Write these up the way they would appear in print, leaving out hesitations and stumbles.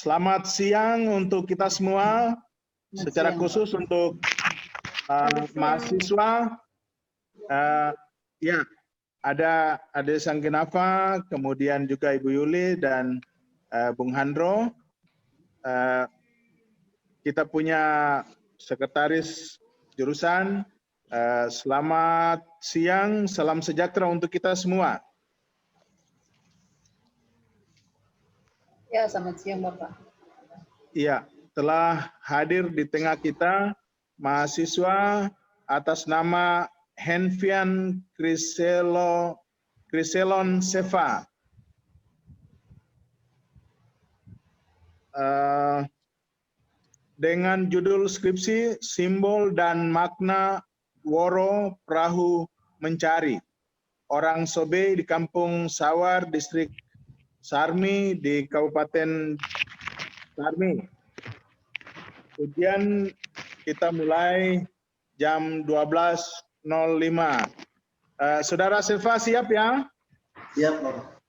Selamat siang untuk kita semua, secara khusus untuk mahasiswa. Ya, ada Ade Sanggenafa, kemudian juga Ibu Yuli dan Bung Handro. Kita punya sekretaris jurusan. Selamat siang, salam sejahtera untuk kita semua. Ya, selamat siang Bapak. Iya, telah hadir di tengah kita mahasiswa atas nama Henvian Kriselon Seva. Dengan judul skripsi Simbol dan Makna Woro Perahu Mencari. Orang Sobe di Kampung Sawar, Distrik Sarmi di Kabupaten Sarmi. Ujian kita mulai jam 12.05. Saudara Seva siap ya? Siap, Pak.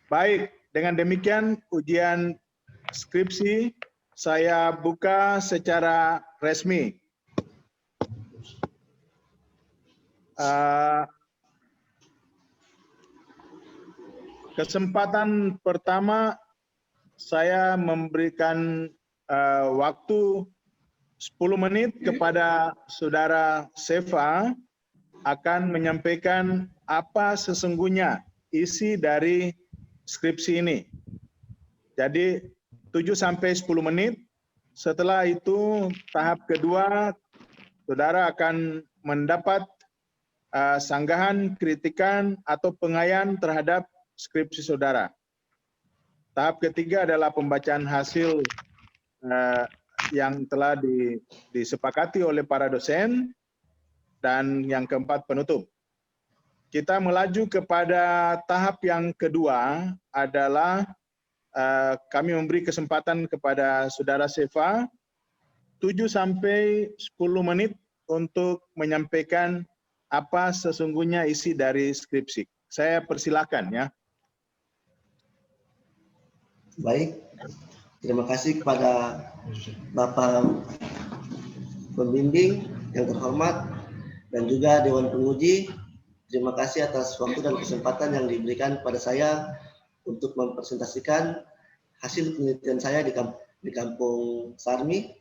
Baik, dengan demikian ujian skripsi saya buka secara resmi. Kesempatan pertama saya memberikan waktu 10 menit kepada Saudara Seva akan menyampaikan apa sesungguhnya isi dari skripsi ini. Jadi 7-10 menit. Setelah itu tahap kedua, Saudara akan mendapat sanggahan, kritikan, atau pengayaan terhadap skripsi Saudara. Tahap ketiga adalah pembacaan hasil yang telah disepakati oleh para dosen, dan yang keempat penutup. Kita melaju kepada tahap yang kedua adalah kami memberi kesempatan kepada Saudara Seva 7-10 menit untuk menyampaikan apa sesungguhnya isi dari skripsi. Saya persilakan ya. Baik, terima kasih kepada Bapak Pembimbing yang terhormat dan juga Dewan Penguji. Terima kasih atas waktu dan kesempatan yang diberikan kepada saya untuk mempresentasikan hasil penelitian saya di Kampung Sarmi,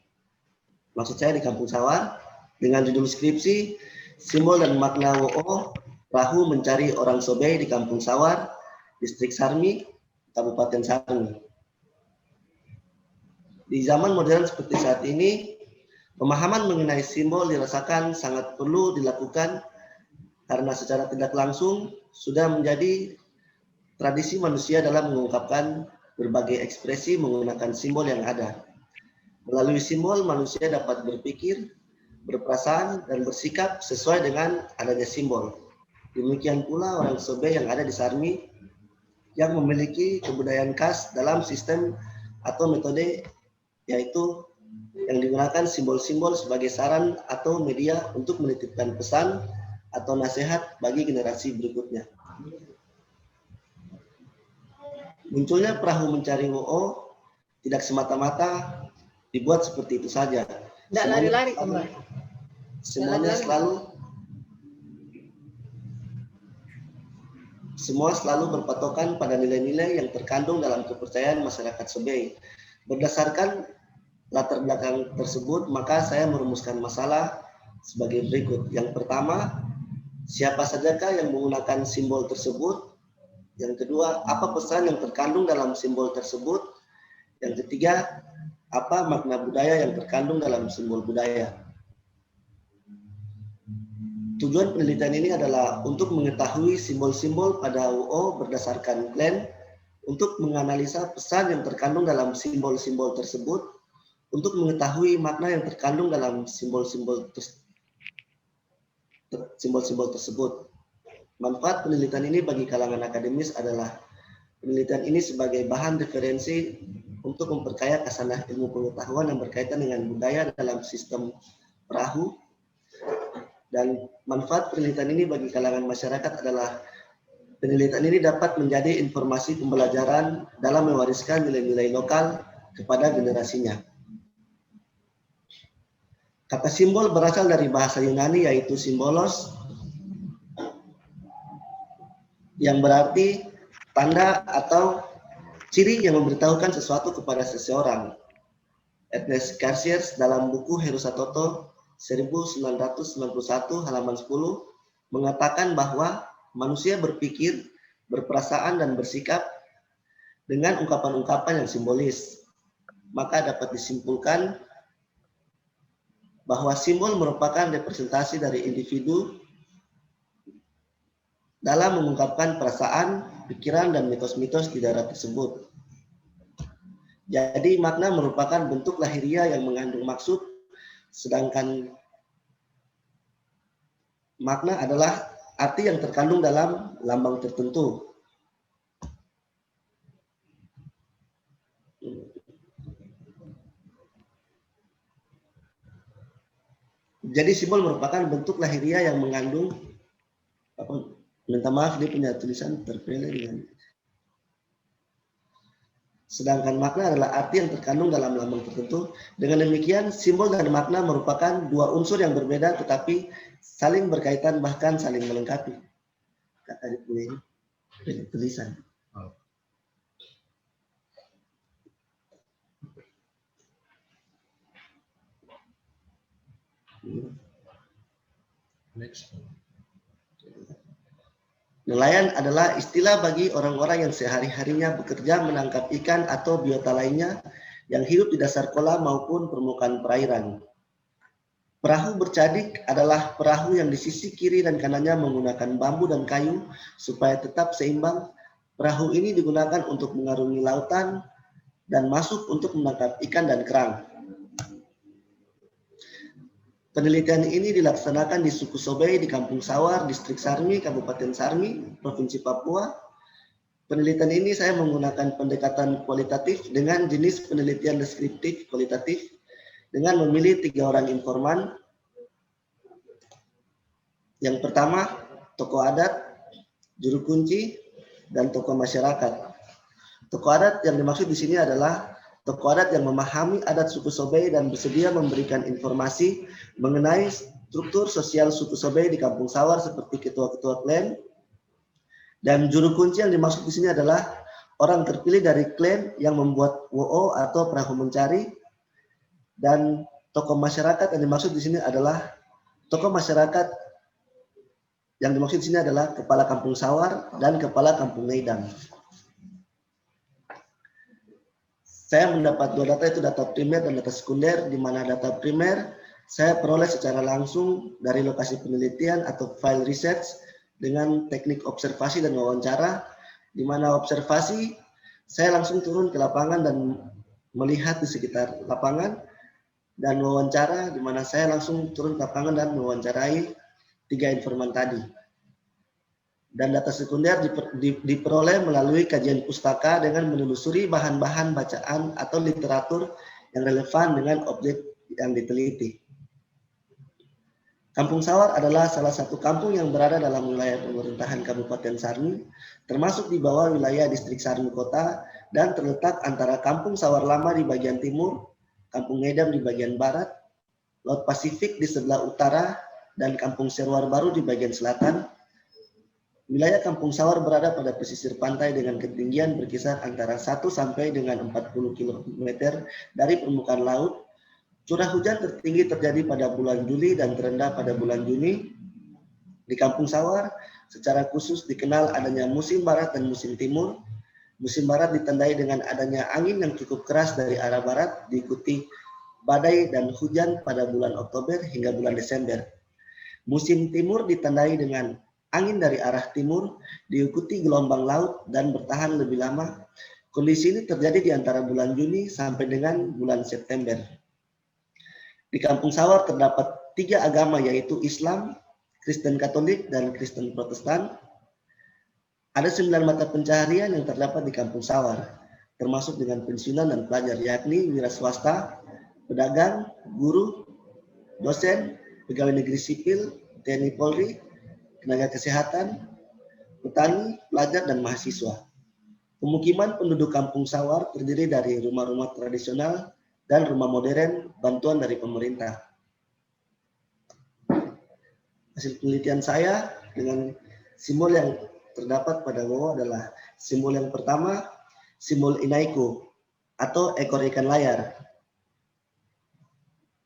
maksud saya di Kampung Sawar, dengan judul skripsi Simbol dan Makna WO Perahu Mencari Orang Sobe di Kampung Sawar, Distrik Sarmi, Kabupaten Sarmi. Di zaman modern seperti saat ini, pemahaman mengenai simbol dirasakan sangat perlu dilakukan karena secara tidak langsung sudah menjadi tradisi manusia dalam mengungkapkan berbagai ekspresi menggunakan simbol yang ada. Melalui simbol, manusia dapat berpikir, berperasaan, dan bersikap sesuai dengan adanya simbol. Demikian pula orang Sobe yang ada di Sarmi yang memiliki kebudayaan khas dalam sistem atau metode, yaitu yang digunakan simbol-simbol sebagai saran atau media untuk menitipkan pesan atau nasihat bagi generasi berikutnya. Munculnya perahu mencari WO tidak semata-mata dibuat seperti itu saja. Tidak lari-lari kembali. Semua selalu berpatokan pada nilai-nilai yang terkandung dalam kepercayaan masyarakat Sobe. Berdasarkan latar belakang tersebut, maka saya merumuskan masalah sebagai berikut. Yang pertama, siapa sajakah yang menggunakan simbol tersebut? Yang kedua, apa pesan yang terkandung dalam simbol tersebut? Yang ketiga, apa makna budaya yang terkandung dalam simbol budaya? Tujuan penelitian ini adalah untuk mengetahui simbol-simbol pada WO berdasarkan Glenn, untuk menganalisa pesan yang terkandung dalam simbol-simbol tersebut, untuk mengetahui makna yang terkandung dalam simbol-simbol tersebut. Manfaat penelitian ini bagi kalangan akademis adalah penelitian ini sebagai bahan referensi untuk memperkaya khasanah ilmu pengetahuan yang berkaitan dengan budaya dalam sistem perahu. Dan manfaat penelitian ini bagi kalangan masyarakat adalah penelitian ini dapat menjadi informasi pembelajaran dalam mewariskan nilai-nilai lokal kepada generasinya. Kata simbol berasal dari bahasa Yunani yaitu simbolos, yang berarti tanda atau ciri yang memberitahukan sesuatu kepada seseorang. Ernest Cassius dalam buku Herustoto 1991 halaman 10 mengatakan bahwa manusia berpikir, berperasaan, dan bersikap dengan ungkapan-ungkapan yang simbolis. Maka dapat disimpulkan bahwa simbol merupakan representasi dari individu dalam mengungkapkan perasaan, pikiran, dan mitos-mitos di daerah tersebut. Jadi makna merupakan bentuk lahiriah yang mengandung maksud, sedangkan makna adalah arti yang terkandung dalam lambang tertentu. Jadi simbol merupakan bentuk lahiriah yang mengandung, minta maaf dia punya tulisan terpele dengan. Sedangkan makna adalah arti yang terkandung dalam lambang tertentu. Dengan demikian, simbol dan makna merupakan dua unsur yang berbeda tetapi saling berkaitan bahkan saling melengkapi. Kata di tulisan. Next. Nelayan adalah istilah bagi orang-orang yang sehari-harinya bekerja menangkap ikan atau biota lainnya yang hidup di dasar kolam maupun permukaan perairan. Perahu bercadik adalah perahu yang di sisi kiri dan kanannya menggunakan bambu dan kayu supaya tetap seimbang. Perahu ini digunakan untuk mengarungi lautan dan masuk untuk menangkap ikan dan kerang. Penelitian ini dilaksanakan di suku Sobey di Kampung Sawar, Distrik Sarmi, Kabupaten Sarmi, Provinsi Papua. Penelitian ini saya menggunakan pendekatan kualitatif dengan jenis penelitian deskriptif kualitatif dengan memilih 3 orang informan. Yang pertama, tokoh adat, juru kunci, dan tokoh masyarakat. Tokoh adat yang dimaksud di sini adalah tokoh adat yang memahami adat suku Sobey dan bersedia memberikan informasi mengenai struktur sosial suku Sobey di Kampung Sawar seperti ketua-ketua klan. Dan juru kunci yang dimaksud di sini adalah orang terpilih dari klan yang membuat WO atau perahu mencari. Dan tokoh masyarakat yang dimaksud di sini adalah tokoh masyarakat yang dimaksud di sini adalah kepala Kampung Sawar dan kepala Kampung Neidam. Saya mendapat 2 data, itu data primer dan data sekunder, di mana data primer saya peroleh secara langsung dari lokasi penelitian atau file research dengan teknik observasi dan wawancara, di mana observasi saya langsung turun ke lapangan dan melihat di sekitar lapangan, dan wawancara di mana saya langsung turun ke lapangan dan mewawancarai 3 informan tadi. Dan data sekunder diperoleh melalui kajian pustaka dengan menelusuri bahan-bahan bacaan atau literatur yang relevan dengan objek yang diteliti. Kampung Sawar adalah salah satu kampung yang berada dalam wilayah pemerintahan Kabupaten Sarmi, termasuk di bawah wilayah Distrik Sarmi Kota, dan terletak antara Kampung Sawar Lama di bagian timur, Kampung Neidam di bagian barat, Laut Pasifik di sebelah utara, dan Kampung Serwar Baru di bagian selatan. Wilayah Kampung Sawar berada pada pesisir pantai dengan ketinggian berkisar antara 1 sampai dengan 40 km dari permukaan laut. Curah hujan tertinggi terjadi pada bulan Juli dan terendah pada bulan Juni. Di Kampung Sawar secara khusus dikenal adanya musim barat dan musim timur. Musim barat ditandai dengan adanya angin yang cukup keras dari arah barat, diikuti badai dan hujan pada bulan Oktober hingga bulan Desember. Musim timur ditandai dengan angin dari arah timur, diikuti gelombang laut dan bertahan lebih lama. Kondisi ini terjadi di antara bulan Juni sampai dengan bulan September. Di Kampung Sawar terdapat 3 agama, yaitu Islam, Kristen Katolik, dan Kristen Protestan. Ada 9 mata pencaharian yang terdapat di Kampung Sawar, termasuk dengan pensiunan dan pelajar, yakni wira swasta, pedagang, guru, dosen, pegawai negeri sipil, TNI Polri, tenaga kesehatan, petani, pelajar, dan mahasiswa. Pemukiman penduduk Kampung Sawar terdiri dari rumah-rumah tradisional dan rumah modern bantuan dari pemerintah. Hasil penelitian saya dengan simbol yang terdapat pada bawah adalah simbol yang pertama, simbol Inaiku atau ekor ikan layar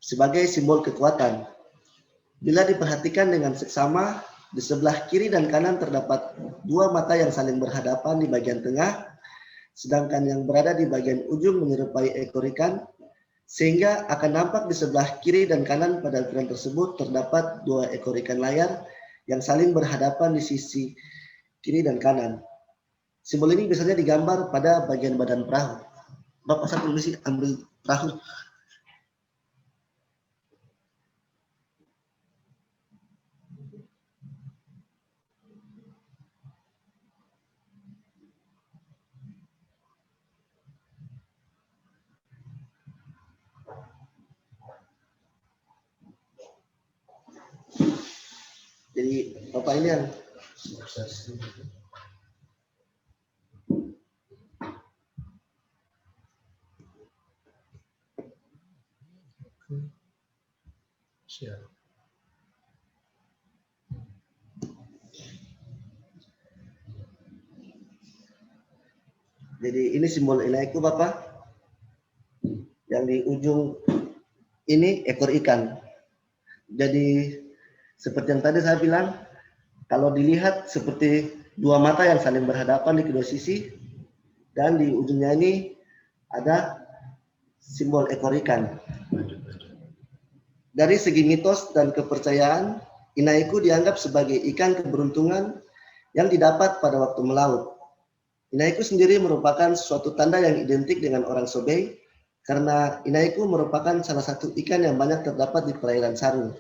sebagai simbol kekuatan. Bila diperhatikan dengan seksama, di sebelah kiri dan kanan terdapat dua mata yang saling berhadapan di bagian tengah, sedangkan yang berada di bagian ujung menyerupai ekor ikan, sehingga akan nampak di sebelah kiri dan kanan pada ukuran tersebut terdapat dua ekor ikan layar yang saling berhadapan di sisi kiri dan kanan. Simbol ini biasanya digambar pada bagian badan perahu. Bapak saya permisi ambil perahu. Jadi Bapak ini yang jadi ini simbol Inaiku Bapak. Yang di ujung ini ekor ikan. Jadi seperti yang tadi saya bilang, kalau dilihat seperti dua mata yang saling berhadapan di kedua sisi, dan di ujungnya ini ada simbol ekor ikan. Dari segi mitos dan kepercayaan, Inaiku dianggap sebagai ikan keberuntungan yang didapat pada waktu melaut. Inaiku sendiri merupakan suatu tanda yang identik dengan orang Sobei, karena Inaiku merupakan salah satu ikan yang banyak terdapat di perairan Saru.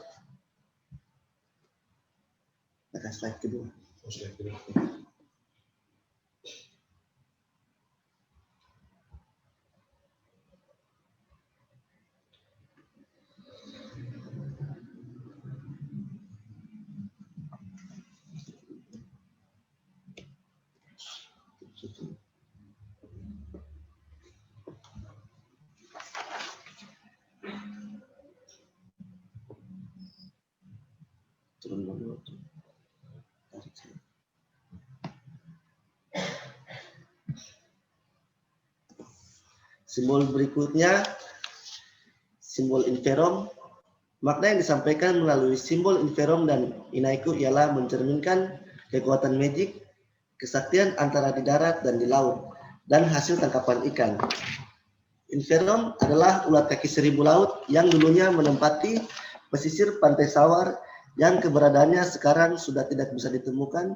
Slide kedua. Turun dulu. Simbol berikutnya, simbol Inferom. Makna yang disampaikan melalui simbol Inferom dan Inaiku ialah mencerminkan kekuatan magic, kesaktian antara di darat dan di laut, dan hasil tangkapan ikan. Inferom adalah ulat kaki seribu laut yang dulunya menempati pesisir pantai Sawar yang keberadaannya sekarang sudah tidak bisa ditemukan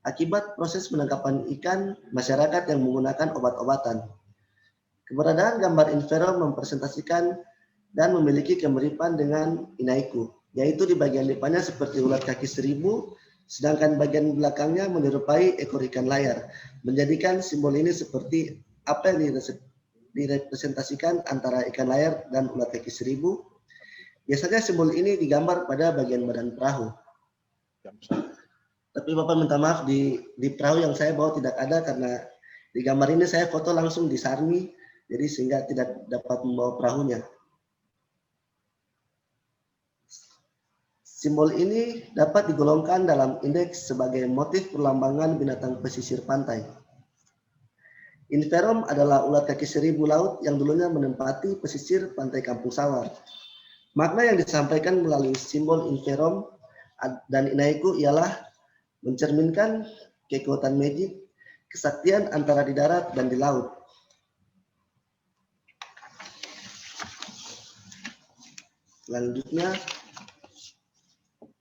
akibat proses penangkapan ikan masyarakat yang menggunakan obat-obatan. Keberadaan gambar Inferom mempresentasikan dan memiliki kemiripan dengan Inaiku, yaitu di bagian depannya seperti ulat kaki seribu, sedangkan bagian belakangnya menyerupai ekor ikan layar, menjadikan simbol ini seperti apa yang direpresentasikan antara ikan layar dan ulat kaki seribu. Biasanya simbol ini digambar pada bagian badan perahu. Tapi Bapak minta maaf, di perahu yang saya bawa tidak ada karena di gambar ini saya foto langsung di Sarmi, jadi sehingga tidak dapat membawa perahunya. Simbol ini dapat digolongkan dalam indeks sebagai motif perlambangan binatang pesisir pantai. Inferom adalah ulat kaki seribu laut yang dulunya menempati pesisir pantai Kampung Sawar. Makna yang disampaikan melalui simbol Inferom dan Inaiku ialah mencerminkan kekuatan magic, kesaktian antara di darat dan di laut. Selanjutnya,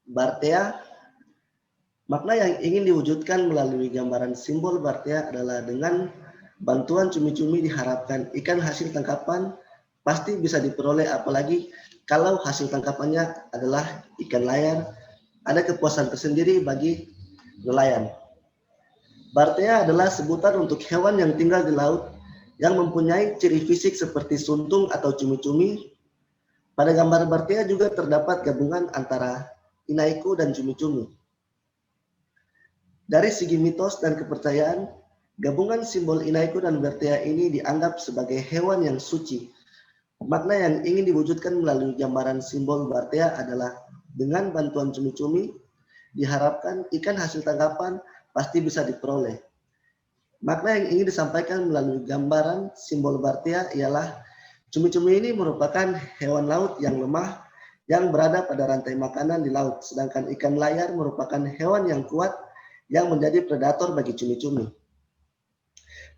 Bartea. Makna yang ingin diwujudkan melalui gambaran simbol Bartea adalah dengan bantuan cumi-cumi diharapkan ikan hasil tangkapan pasti bisa diperoleh, apalagi kalau hasil tangkapannya adalah ikan layar. Ada kepuasan tersendiri bagi nelayan. Bartea adalah sebutan untuk hewan yang tinggal di laut yang mempunyai ciri fisik seperti suntung atau cumi-cumi. Pada gambar Bartea juga terdapat gabungan antara Inaiku dan cumi-cumi. Dari segi mitos dan kepercayaan, Gabungan simbol Inaiku dan Bertea ini dianggap sebagai hewan yang suci. Makna yang ingin diwujudkan melalui gambaran simbol Bertea adalah dengan bantuan cumi-cumi, diharapkan ikan hasil tangkapan pasti bisa diperoleh. Makna yang ingin disampaikan melalui gambaran simbol Bertea ialah cumi-cumi ini merupakan hewan laut yang lemah yang berada pada rantai makanan di laut, sedangkan ikan layar merupakan hewan yang kuat yang menjadi predator bagi cumi-cumi.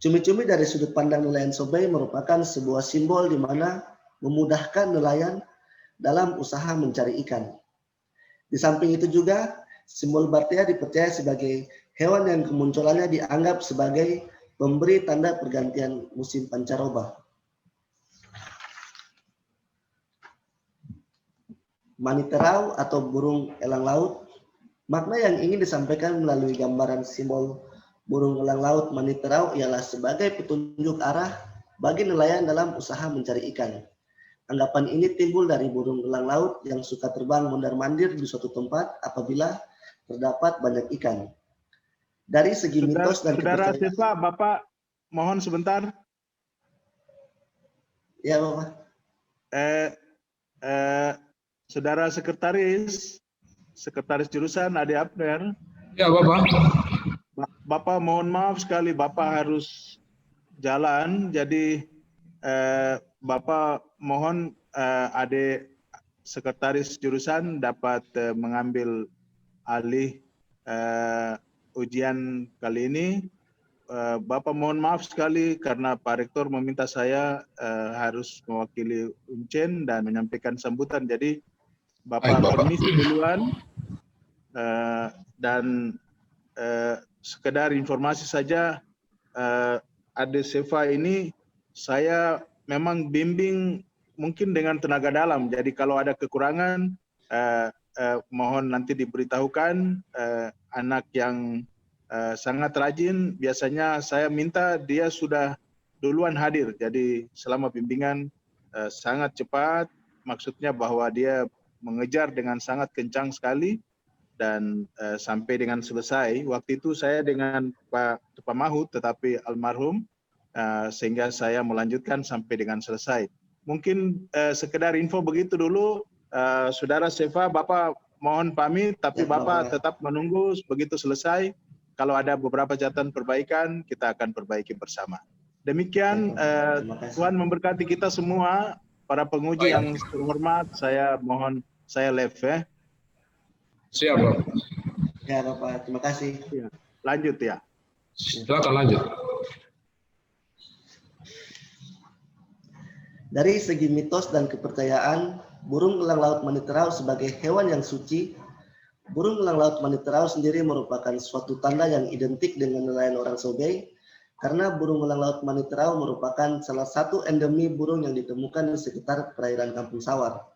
Cumi-cumi dari sudut pandang nelayan Sobei merupakan sebuah simbol di mana memudahkan nelayan dalam usaha mencari ikan. Di samping itu juga, simbol Bertea dipercaya sebagai hewan yang kemunculannya dianggap sebagai pemberi tanda pergantian musim pancaroba. Maniterau atau burung elang laut, makna yang ingin disampaikan melalui gambaran simbol burung elang laut maniterau ialah sebagai petunjuk arah bagi nelayan dalam usaha mencari ikan. Anggapan ini timbul dari burung elang laut yang suka terbang mondar-mandir di suatu tempat apabila terdapat banyak ikan. Dari segi mitos dan Saudara kepercayaan. Siva, Bapak mohon sebentar. Ya, Bapak. Saudara Sekretaris Jurusan Ade Abner. Ya, Bapak. Bapak mohon maaf sekali, Bapak harus jalan, jadi Bapak mohon Ade Sekretaris Jurusan dapat mengambil alih ujian kali ini. Bapak mohon maaf sekali karena Pak Rektor meminta saya harus mewakili Uncen dan menyampaikan sambutan, jadi Bapak permisi duluan dan sekedar informasi saja, Ade Seva ini saya memang bimbing mungkin dengan tenaga dalam. Jadi kalau ada kekurangan, mohon nanti diberitahukan. Anak yang sangat rajin, biasanya saya minta dia sudah duluan hadir. Jadi selama bimbingan sangat cepat, maksudnya bahwa dia mengejar dengan sangat kencang sekali. Dan sampai dengan selesai, waktu itu saya dengan Pak Mahud tetapi almarhum, sehingga saya melanjutkan sampai dengan selesai. Mungkin sekedar info begitu dulu, Saudara Seva, Bapak mohon pamit, tapi Ya, Bapak tetap menunggu begitu selesai. Kalau ada beberapa catatan perbaikan, kita akan perbaiki bersama. Demikian, Tuhan memberkati kita semua, para penguji yang terhormat, saya mohon saya live ya. Siap, Bapak. Ya, Bapak. Terima kasih. Ya, lanjut ya. Silakan lanjut. Dari segi mitos dan kepercayaan, burung elang laut maniterau sebagai hewan yang suci, burung elang laut maniterau sendiri merupakan suatu tanda yang identik dengan nelayan orang Sobei, karena burung elang laut maniterau merupakan salah satu endemi burung yang ditemukan di sekitar perairan Kampung Sawar.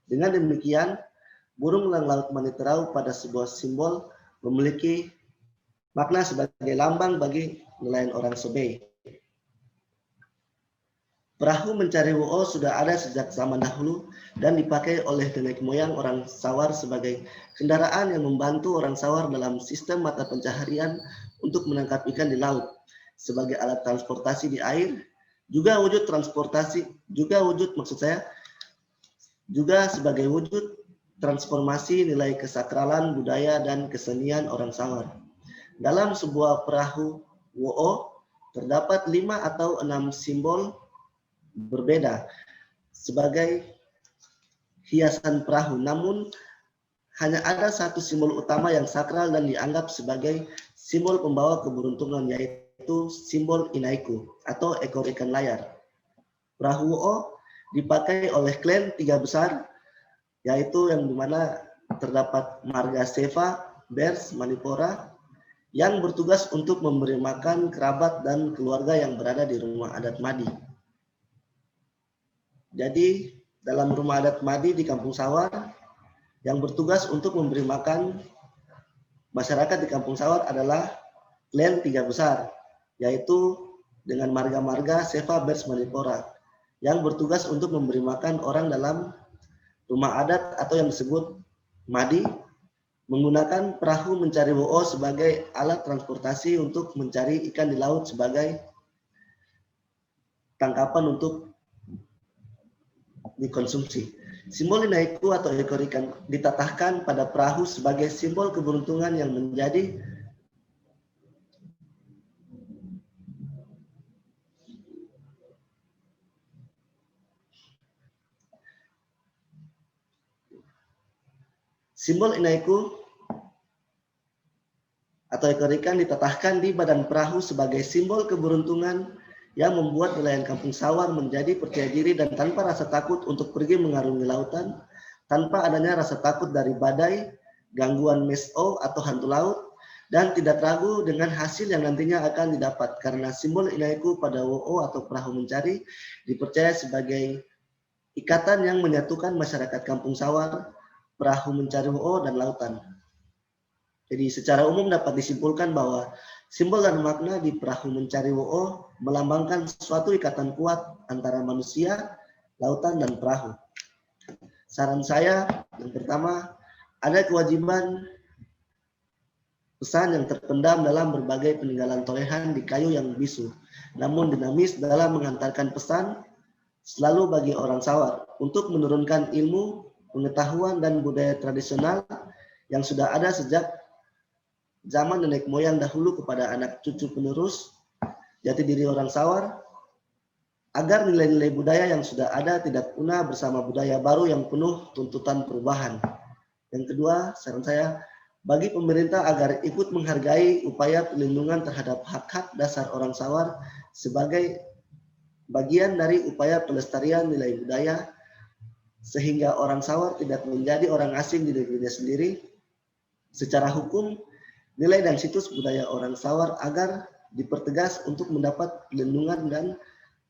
Dengan demikian, burung elang laut maniterau pada sebuah simbol memiliki makna sebagai lambang bagi nelayan orang Sobei. Perahu mencari WO sudah ada sejak zaman dahulu dan dipakai oleh nenek moyang orang Sawar sebagai kendaraan yang membantu orang Sawar dalam sistem mata pencaharian untuk menangkap ikan di laut. Sebagai alat transportasi di air, juga sebagai wujud transformasi nilai kesakralan, budaya, dan kesenian orang Sawar. Dalam sebuah perahu WO, terdapat 5 atau 6 simbol berbeda sebagai hiasan perahu. Namun, hanya ada satu simbol utama yang sakral dan dianggap sebagai simbol pembawa keberuntungan, yaitu simbol Inaiku atau ekor ikan layar. Perahu WO dipakai oleh klan 3 besar, yaitu yang dimana terdapat marga Seva, Bers, Manipora, yang bertugas untuk memberi makan kerabat dan keluarga yang berada di rumah adat Madi. Jadi dalam rumah adat Madi di Kampung Sawar, yang bertugas untuk memberi makan masyarakat di Kampung Sawar adalah klan 3 besar, yaitu dengan marga-marga Seva, Bers, Manipora, yang bertugas untuk memberi makan orang dalam rumah adat atau yang disebut Madi menggunakan perahu mencari WO sebagai alat transportasi untuk mencari ikan di laut sebagai tangkapan untuk dikonsumsi. Simbol inaiku atau ekor ikan ditatahkan pada perahu sebagai simbol keberuntungan yang menjadi simbol inaiku atau ekor ikan ditatahkan di badan perahu sebagai simbol keberuntungan yang membuat nelayan Kampung Sawar menjadi percaya diri dan tanpa rasa takut untuk pergi mengarungi lautan, tanpa adanya rasa takut dari badai, gangguan meso atau hantu laut, dan tidak ragu dengan hasil yang nantinya akan didapat karena simbol inaiku pada WO atau perahu mencari dipercaya sebagai ikatan yang menyatukan masyarakat Kampung Sawar, perahu mencari WO, dan lautan. Jadi secara umum dapat disimpulkan bahwa simbol dan makna di perahu mencari WO melambangkan suatu ikatan kuat antara manusia, lautan, dan perahu. Saran saya yang pertama, ada kewajiban pesan yang terpendam dalam berbagai peninggalan torehan di kayu yang bisu, namun dinamis dalam mengantarkan pesan selalu bagi orang Sawar untuk menurunkan ilmu, pengetahuan, dan budaya tradisional yang sudah ada sejak zaman nenek moyang dahulu kepada anak cucu penerus jati diri orang Sawar, agar nilai-nilai budaya yang sudah ada tidak punah bersama budaya baru yang penuh tuntutan perubahan. Yang kedua, saran saya bagi pemerintah agar ikut menghargai upaya pelindungan terhadap hak-hak dasar orang Sawar sebagai bagian dari upaya pelestarian nilai budaya sehingga orang Sawar tidak menjadi orang asing di negerinya sendiri. Secara hukum, nilai dan situs budaya orang Sawar agar dipertegas untuk mendapat perlindungan dan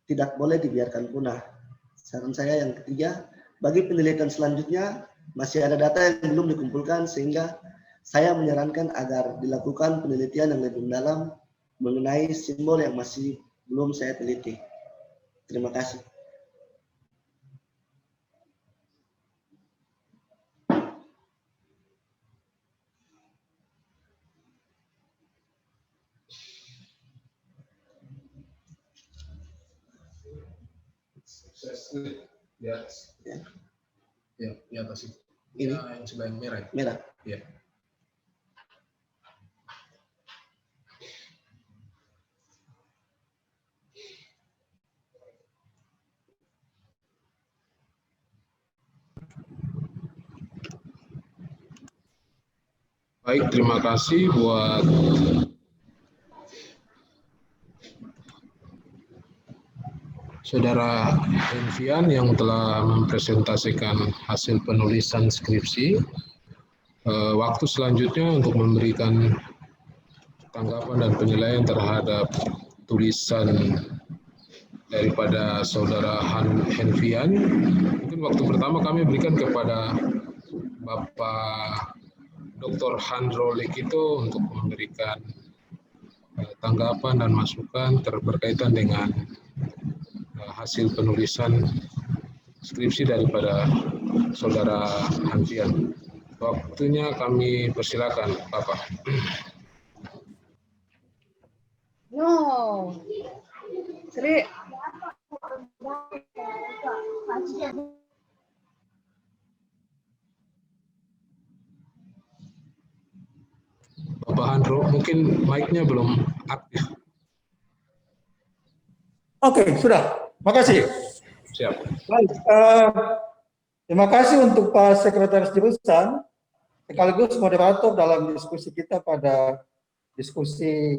tidak boleh dibiarkan punah. Saran saya yang ketiga, bagi penelitian selanjutnya masih ada data yang belum dikumpulkan sehingga saya menyarankan agar dilakukan penelitian yang lebih mendalam mengenai simbol yang masih belum saya teliti. Terima kasih. Di atas. Ya, di atas itu. Ini yang sebelah yang merah. merah. Ya. Baik, terima kasih buat Saudara Envian yang telah mempresentasikan hasil penulisan skripsi. Waktu selanjutnya untuk memberikan tanggapan dan penilaian terhadap tulisan daripada Saudara Envian. Mungkin waktu pertama kami berikan kepada Bapak Dr. Handro Lekito untuk memberikan tanggapan dan masukan berkaitan dengan hasil penulisan skripsi daripada Saudara Envian. Waktunya kami persilakan, Bapak. No. Sri. Bapak Handro, mungkin mic-nya belum aktif. Oke, sudah. Makasih. Siap. Baik, terima kasih untuk Pak Sekretaris Jurusan sekaligus moderator dalam diskusi kita pada diskusi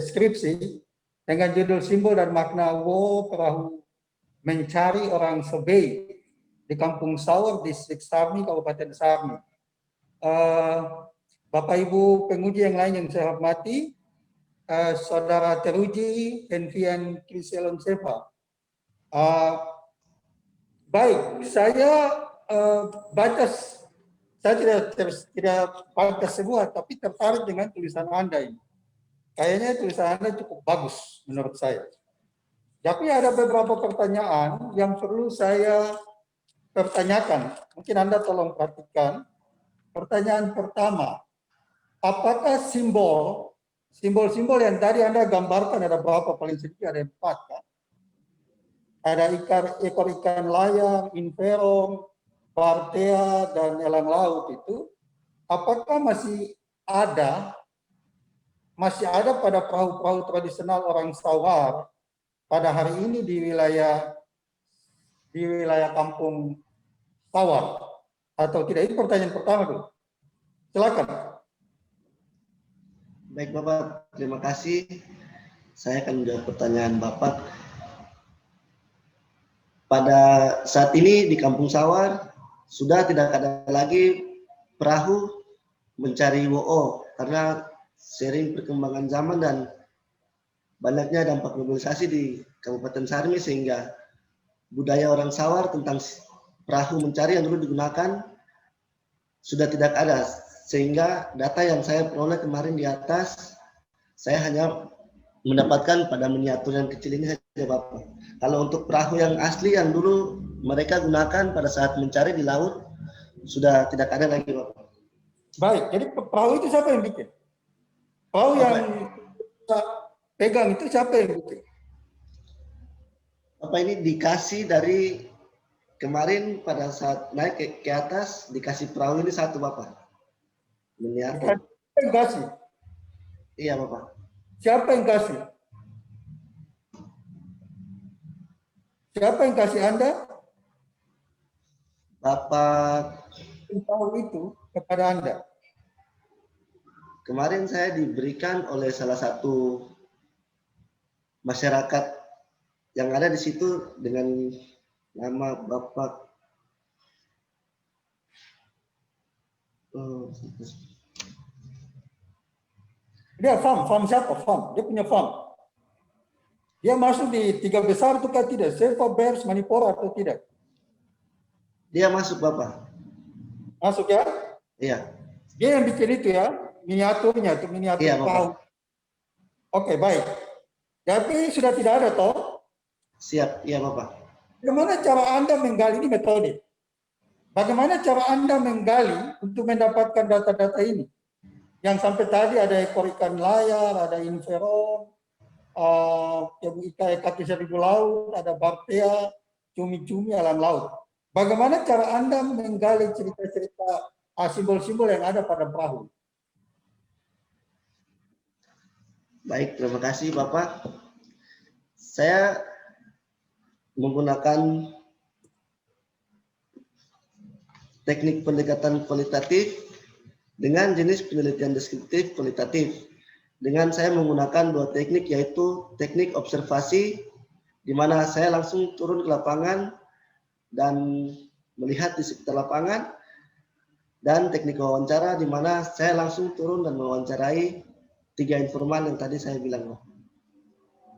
skripsi dengan judul simbol dan makna WO perahu mencari orang Sebei di Kampung Sawar, Distrik Sarmi, Kabupaten Sarmi. Bapak Ibu penguji yang lain yang saya hormati, Saudara teruji Envian Kriselon Seva. Baik, saya baca, saya tidak baca semua, tapi tertarik dengan tulisan Anda ini. Kayaknya tulisan Anda cukup bagus menurut saya. Tapi ada beberapa pertanyaan yang perlu saya pertanyakan. Mungkin Anda tolong perhatikan. Pertanyaan pertama, apakah simbol-simbol yang tadi Anda gambarkan ada berapa? Paling sedikit ada 4 kan? Ada ekor ikan layang, inverong, partea, dan elang laut itu. Apakah masih ada pada perahu-perahu tradisional orang Sawar pada hari ini di wilayah kampung Sawar atau tidak? Itu pertanyaan pertama dulu. Silakan. Baik Bapak, terima kasih. Saya akan menjawab pertanyaan Bapak. Pada saat ini di Kampung Sawar sudah tidak ada lagi perahu mencari WO karena sering perkembangan zaman dan banyaknya dampak globalisasi di Kabupaten Sarmi sehingga budaya orang Sawar tentang perahu mencari yang dulu digunakan sudah tidak ada, sehingga data yang saya peroleh kemarin di atas saya hanya mendapatkan pada miniatur yang kecil ini saja Bapak. Kalau untuk perahu yang asli yang dulu mereka gunakan pada saat mencari di laut sudah tidak ada lagi Bapak. Baik, jadi perahu itu siapa yang bikin? Perahu yang kita pegang itu siapa yang bikin? Bapak ini dikasih dari kemarin pada saat naik ke atas dikasih perahu ini satu Bapak. Miniatur. Siapa yang kasih? Iya Bapak. Siapa yang kasih? Siapa yang kasih Anda Bapak, perahu itu kepada Anda? kemarin saya diberikan oleh salah satu masyarakat yang ada di situ dengan nama Bapak Dia farm siapa? Farm. Dia punya farm. Dia masuk di 3 besar itu kan tidak? Seva, Bears, Manipora atau tidak? dia masuk Bapak. Masuk ya? Iya. Dia yang bikin itu ya? Miniaturnya, itu miniatur Iya, perahu. Bapak. Oke, baik. Jadi sudah tidak ada toh? Siap, iya Bapak. Bagaimana cara Anda menggali ini metode? Bagaimana cara Anda menggali untuk mendapatkan data-data ini? Yang sampai tadi ada ekor ikan layar, ada inverong, ikan kaki seribu laut, ada bartea, cumi-cumi alam laut. Bagaimana cara Anda menggali cerita-cerita simbol-simbol yang ada pada perahu? Baik, terima kasih Bapak. Saya menggunakan teknik pendekatan kualitatif dengan jenis penelitian deskriptif kualitatif. Dengan saya menggunakan 2 teknik, yaitu teknik observasi, di mana saya langsung turun ke lapangan dan melihat di sekitar lapangan, dan teknik wawancara, di mana saya langsung turun dan mewawancarai 3 informan yang tadi saya bilang.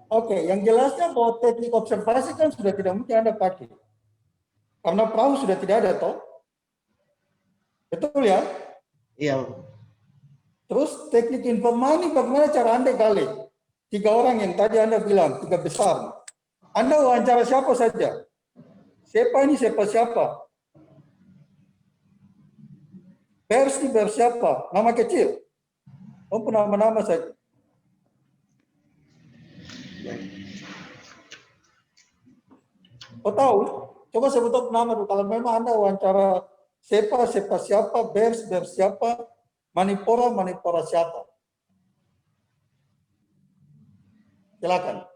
Oke, yang jelasnya bahwa teknik observasi kan sudah tidak mungkin Anda pakai. Karena perahu sudah tidak ada toh? Betul ya? Iya. Terus teknik informan ini bagaimana cara Anda gali? 3 orang yang tadi Anda bilang, 3 besar. Anda wawancara siapa saja? Siapa ini siapa? Pers ini pers siapa? Nama kecil? Oh, nama-nama saja. Kau tahu? Coba sebut nama dulu. Kalau memang Anda wawancara siapa siapa, Bears siapa, Manipora siapa. Silakan.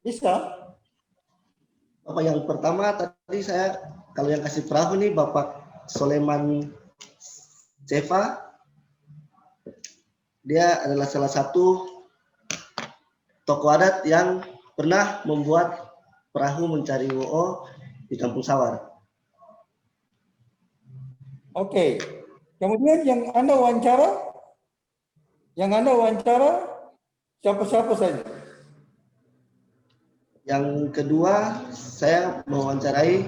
Bisa. Bapak yang pertama tadi saya, kalau yang kasih perahu nih Bapak Soleman Seva, dia adalah salah satu tokoh adat yang pernah membuat perahu mencari WO di Kampung Sawar. Oke. Kemudian yang Anda wawancara siapa-siapa saja? Yang kedua, saya mewawancarai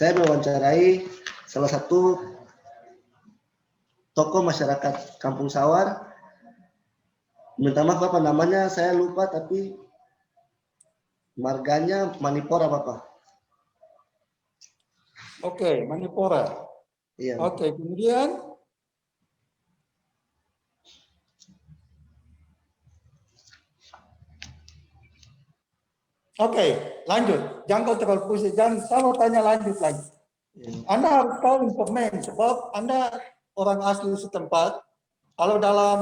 saya mewawancarai salah satu tokoh masyarakat Kampung Sawar. Minta maaf Bapak, namanya saya lupa, tapi marganya Manipora Bapak. Oke, Manipora. Iya. Oke, kemudian oke, lanjut. Jangan kau terlalu pusing. Jangan sama tanya lanjut lagi. Anda harus tahu informasi sebab Anda orang asli setempat. Kalau dalam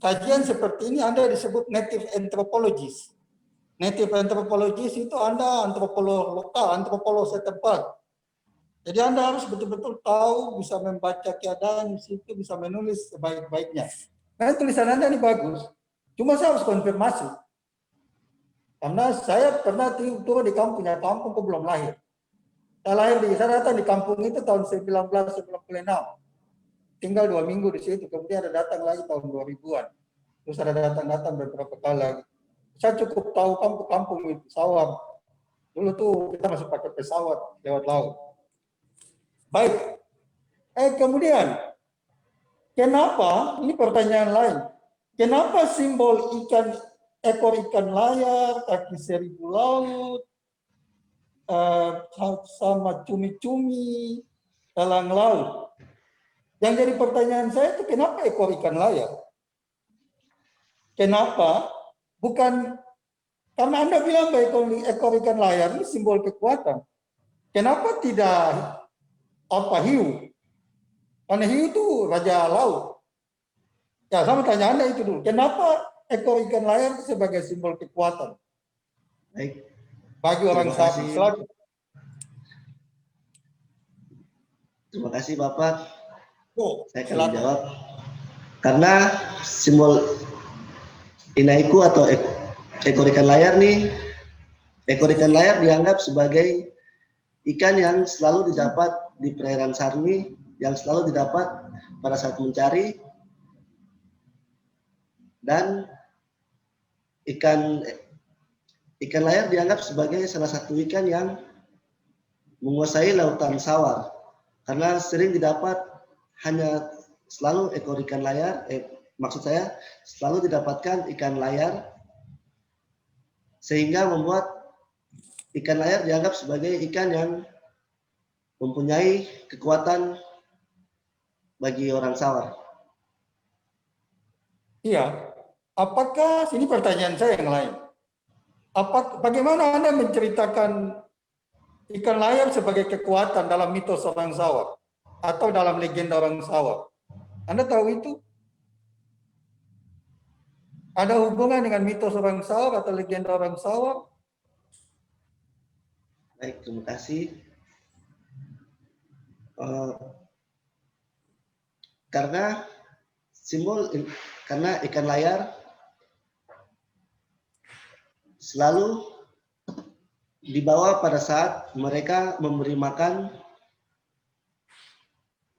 kajian seperti ini Anda disebut native anthropologist. Native anthropologist itu Anda antropolog lokal, antropolog setempat. Jadi Anda harus betul-betul tahu, bisa membaca keadaan di situ, bisa menulis sebaik-baiknya. Nah, tulisan Anda ini bagus. Cuma saya harus konfirmasi. Karena saya pernah turun di kampung kok belum lahir. Saya datang di kampung itu tahun 1996. Tinggal 2 minggu di situ, kemudian ada datang lagi tahun 2000-an. Terus ada datang beberapa kali lagi. Saya cukup tahu kampung itu, Sawar. Dulu tuh kita masih pakai pesawat lewat laut. Baik. Kemudian, kenapa, ini pertanyaan lain, kenapa simbol ekor ikan layar, kaki 1000 laut, sama cumi-cumi, elang laut? Yang jadi pertanyaan saya itu kenapa ekor ikan layar? Kenapa? Bukan karena Anda bilang bahwa ekor ikan layar ini simbol kekuatan. Kenapa tidak hiu? Karena hiu itu raja laut. Ya, sama tanya Anda itu dulu. Kenapa ekor ikan layar itu sebagai simbol kekuatan? Baik. Bagi orang Islam. Terima kasih Bapak. Saya akan jawab. Karena simbol inaiku atau ekor ikan layar nih, ekor ikan layar dianggap sebagai ikan yang selalu didapat di perairan Sarni, yang selalu didapat pada saat mencari, dan ikan layar dianggap sebagai salah satu ikan yang menguasai lautan Sawar, karena sering didapat hanya selalu ekor ikan layar, maksud saya selalu didapatkan ikan layar, sehingga membuat ikan layar dianggap sebagai ikan yang mempunyai kekuatan bagi orang Sawar. Iya. Apakah, ini pertanyaan saya yang lain. Bagaimana Anda menceritakan ikan layar sebagai kekuatan dalam mitos orang Sawar atau dalam legenda orang Sawar? Anda tahu itu? Ada hubungan dengan mitos orang Sawar atau legenda orang Sawar? Baik, terima kasih. Karena ikan layar selalu dibawa pada saat mereka memberi makan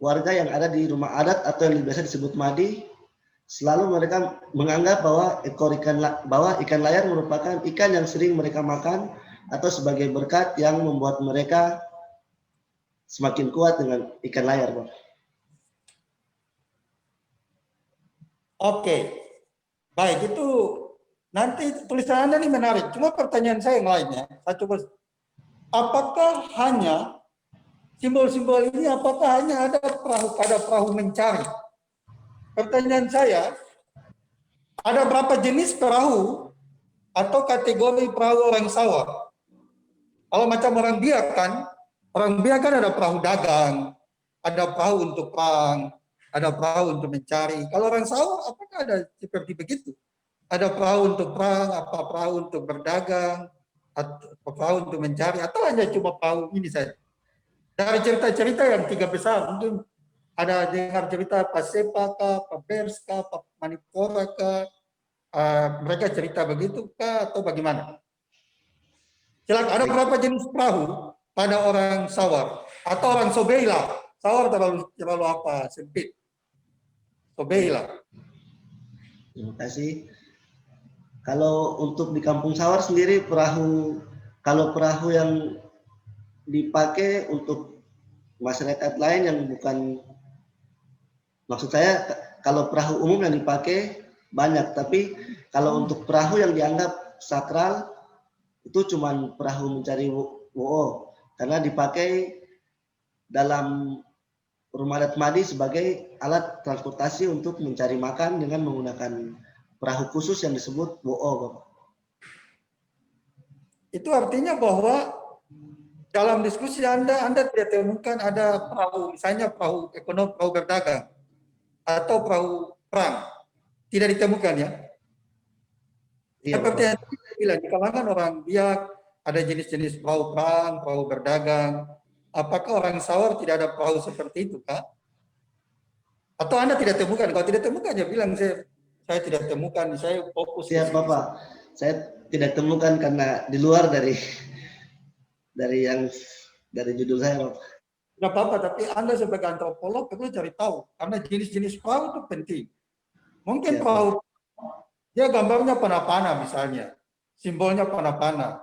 warga yang ada di rumah adat atau yang biasa disebut madi. Selalu mereka menganggap bahwa ikan layar merupakan ikan yang sering mereka makan atau sebagai berkat yang membuat mereka semakin kuat dengan ikan layar, Pak. Oke, baik, itu nanti tulisan Anda ini menarik. Cuma pertanyaan saya yang lainnya, saya coba, apakah hanya simbol-simbol ini, apakah hanya ada perahu mencari? Pertanyaan saya, ada berapa jenis perahu atau kategori perahu orang Sawar? Kalau macam orang Biak kan ada perahu dagang, ada perahu untuk perang, ada perahu untuk mencari. Kalau orang Sawar, apakah ada seperti begitu? Ada perahu untuk perang, apa perahu untuk berdagang, atau perahu untuk mencari, atau hanya cuma perahu ini saja? Dari cerita-cerita yang 3 besar, mungkin ada dengar cerita Pasepa kah, Papers kah, Manipora kah, mereka cerita begitu kah, atau bagaimana? Silakan, ada berapa jenis perahu pada orang Sawar atau orang Sobeila? Sawar terlalu apa sempit. Sobeila. Terima kasih. Kalau untuk di Kampung Sawar sendiri kalau perahu yang dipakai untuk masyarakat lain yang bukan, maksud saya kalau perahu umum yang dipakai banyak, tapi kalau untuk perahu yang dianggap sakral itu cuma perahu mencari WO, karena dipakai dalam rumah adat Madi sebagai alat transportasi untuk mencari makan dengan menggunakan perahu khusus yang disebut WO, Bapak. Itu artinya bahwa dalam diskusi Anda tidak temukan ada perahu, misalnya perahu ekonomi, perahu berdagang, atau perahu perang. Tidak ditemukan ya? Iya, Seperti Bapak. yang saya bilang, di kalangan orang Biak, ada jenis-jenis perahu perang, perahu berdagang. Apakah orang Sawar tidak ada perahu seperti itu, Kak? Atau Anda tidak temukan? Kalau tidak temukan, ya bilang saya tidak temukan, saya fokus. Siap, Bapak. Saya tidak temukan karena di luar dari judul saya, Bapak. Tidak apa-apa, tapi Anda sebagai antropolog perlu cari tahu, karena jenis-jenis perahu itu penting. Mungkin Siap, perahu, dia gambarnya panah-panah misalnya, simbolnya panah-panah,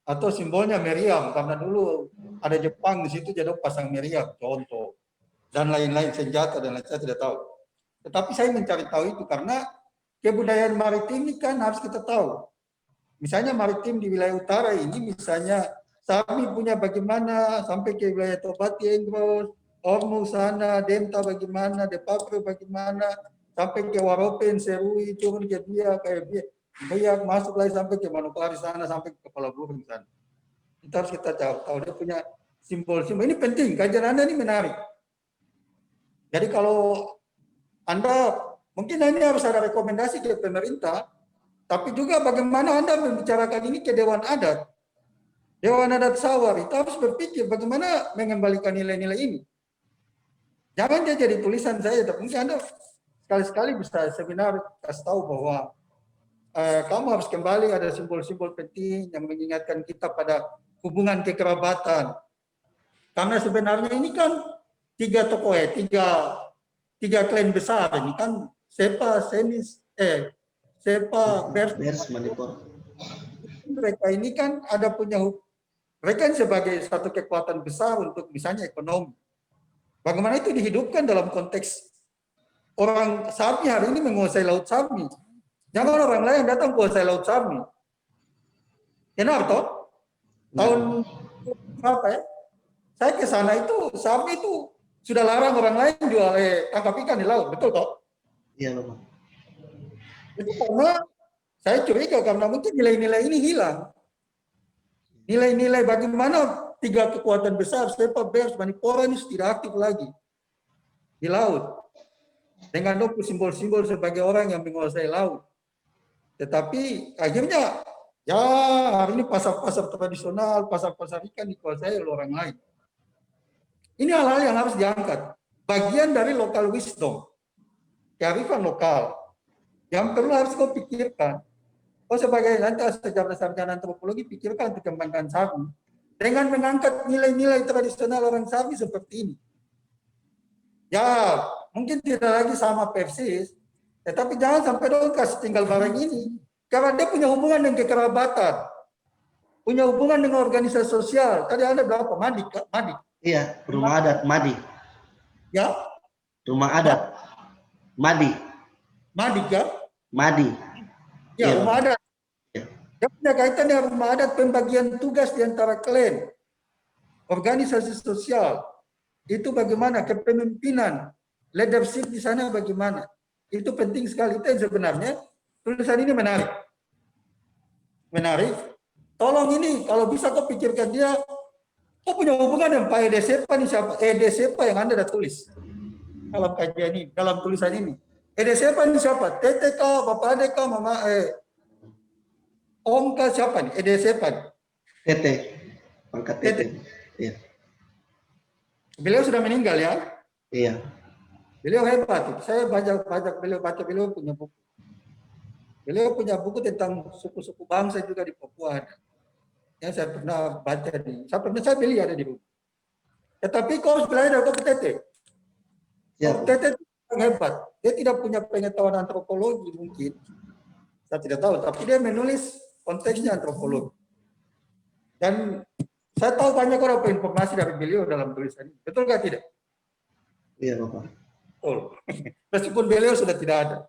atau simbolnya meriam, karena dulu ada Jepang di situ jadi pasang meriam, contoh, dan lain-lain, senjata dan lain, saya tidak tahu. Tetapi saya mencari tahu itu karena kebudayaan maritim ini kan harus kita tahu. Misalnya maritim di wilayah utara ini, misalnya Sami punya bagaimana, sampai ke wilayah Topati, Enggros, Ormus sana, Demta bagaimana, Depapre bagaimana, sampai ke Waropen, Serui, turun ke Biak, masuk lagi sampai ke Manokwari sana, sampai ke Kepala Burung sana. Itu harus kita tahu, dia punya simbol-simbol. Ini penting, kajian Anda ini menarik. Jadi kalau Anda, mungkin ini harus ada rekomendasi ke pemerintah, tapi juga bagaimana Anda membicarakan ini ke Dewan Adat. Dewan Adat Sawar itu harus berpikir bagaimana mengembalikan nilai-nilai ini. Jangan dia jadi tulisan saya, tapi mungkin Anda sekali-sekali bisa seminar kasih tahu bahwa kamu harus kembali ada simbol-simbol penting yang mengingatkan kita pada hubungan kekerabatan. Karena sebenarnya ini kan tiga tokoh tiga klan besar ini kan Sepa, Senis, Sepa, Bers, Manipur. Mereka ini kan ada punya, mereka sebagai satu kekuatan besar untuk misalnya ekonomi. Bagaimana itu dihidupkan dalam konteks orang Sami hari ini menguasai Laut Sami. Jangan orang lain datang menguasai Laut Sami. Kenapa? Tahun berapa ya? Saya ke sana itu, Sami itu sudah larang orang lain jual tangkap ikan di laut, betul toh? Iya, Bapak. Itu karena saya curiga karena mungkin nilai-nilai ini hilang. Nilai-nilai bagaimana tiga kekuatan besar, Sepa, Bers, Manipura ini tidak aktif lagi di laut. Dengan simbol-simbol sebagai orang yang menguasai laut. Tetapi akhirnya, ya hari ini pasar-pasar tradisional, pasar-pasar ikan dikuasai oleh orang lain. Ini hal-hal yang harus diangkat. Bagian dari local wisdom. Kearifan lokal. Yang perlu harus kau pikirkan. Sebagai nanti sejarah sarjana antropologi, pikirkan untuk kembangkan Sami. Dengan mengangkat nilai-nilai tradisional orang Sami seperti ini. Ya, mungkin tidak lagi sama persis, tetapi jangan sampai dong kasih tinggal barang ini. Karena dia punya hubungan dengan kekerabatan. Punya hubungan dengan organisasi sosial. Tadi Anda berapa? Madi. Iya, rumah adat Madi. Ya? Rumah adat Madi. Madi ya? Madi. Ya, Iya, rumah Bapak. adat. Dia punya kaitan dengan rumah adat, pembagian tugas di antara klan. Organisasi sosial. Itu bagaimana? Kepemimpinan. Leadership di sana bagaimana? Itu penting sekali. Itu yang sebenarnya tulisan ini menarik. Menarik. Tolong ini, kalau bisa kau pikirkan dia, kau punya hubungan dengan Pak Ede Sepa nih siapa? Ede Sepa yang Anda dah tulis dalam kajian ini, dalam tulisan ini. Ede Sepa ini siapa? Tete kah, Bapak Ade kah, Mama Om kah, siapa nih? Ede Sepa. Tete. Pangkat Tete. Iya. Beliau sudah meninggal ya? Iya. Beliau hebat. Saya baca beliau punya buku. Beliau punya buku tentang suku-suku bangsa juga di Papua. Yang saya pernah baca saya beli ada di buku. Tetapi kau harus belajar kau Tete. Ya. Tete itu hebat. Dia tidak punya pengetahuan antropologi mungkin. Saya tidak tahu. Tapi dia menulis konteksnya antropologi. Dan Saya tahu banyak beberapa informasi dari beliau dalam tulisan ini. Betul nggak tidak? Iya, Bapak. Betul. Meskipun beliau sudah tidak ada.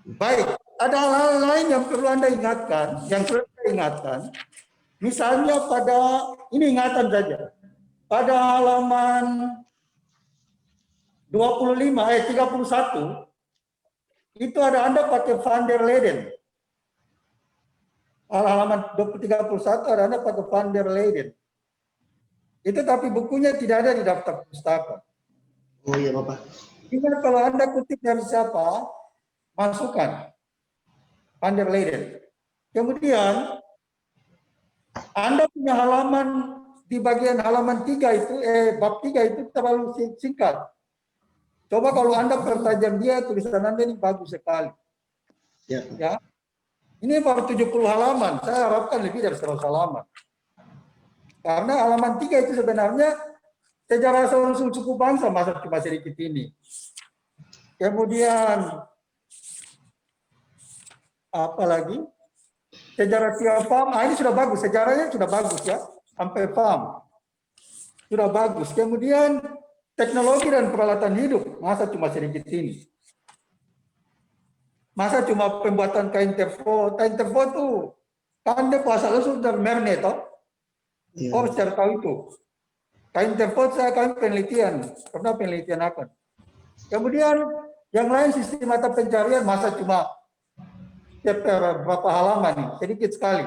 Baik, ada hal-hal lain yang perlu Anda ingatkan, yang perlu saya ingatkan. Misalnya pada, ini ingatan saja. Pada halaman 31, itu ada Anda pakai Van der Leyden. Halaman 31 ada Anda pakai Van der Leyden. Itu tapi bukunya tidak ada di daftar pustaka. Oh iya, Bapak. Ingat kalau Anda kutip dari siapa, masukkan Van der Leyden. Kemudian Anda punya halaman di bagian halaman 3 itu, bab 3 itu terlalu singkat. Coba kalau Anda pertajam dia, tulisan Anda ini bagus sekali. Ya. Ya. Ini baru 70 halaman, saya harapkan lebih dari 100 halaman. Karena halaman 3 itu sebenarnya sejarah asal-usul suku bangsa, masa cuma sedikit ini. Kemudian apa lagi? Sejarah tiap PAM, ini sudah bagus, sejarahnya sudah bagus ya, sampai PAM. Sudah bagus. Kemudian teknologi dan peralatan hidup, masa cuma sedikit ini. Masa cuma pembuatan kain terfo itu kan dia asal usul dari Merne toh. Iya. Oh, saya tahu itu. Kain terfot kami pernah penelitian akan. Kemudian yang lain sistem mata pencarian masa cuma berapa halaman nih, sedikit sekali.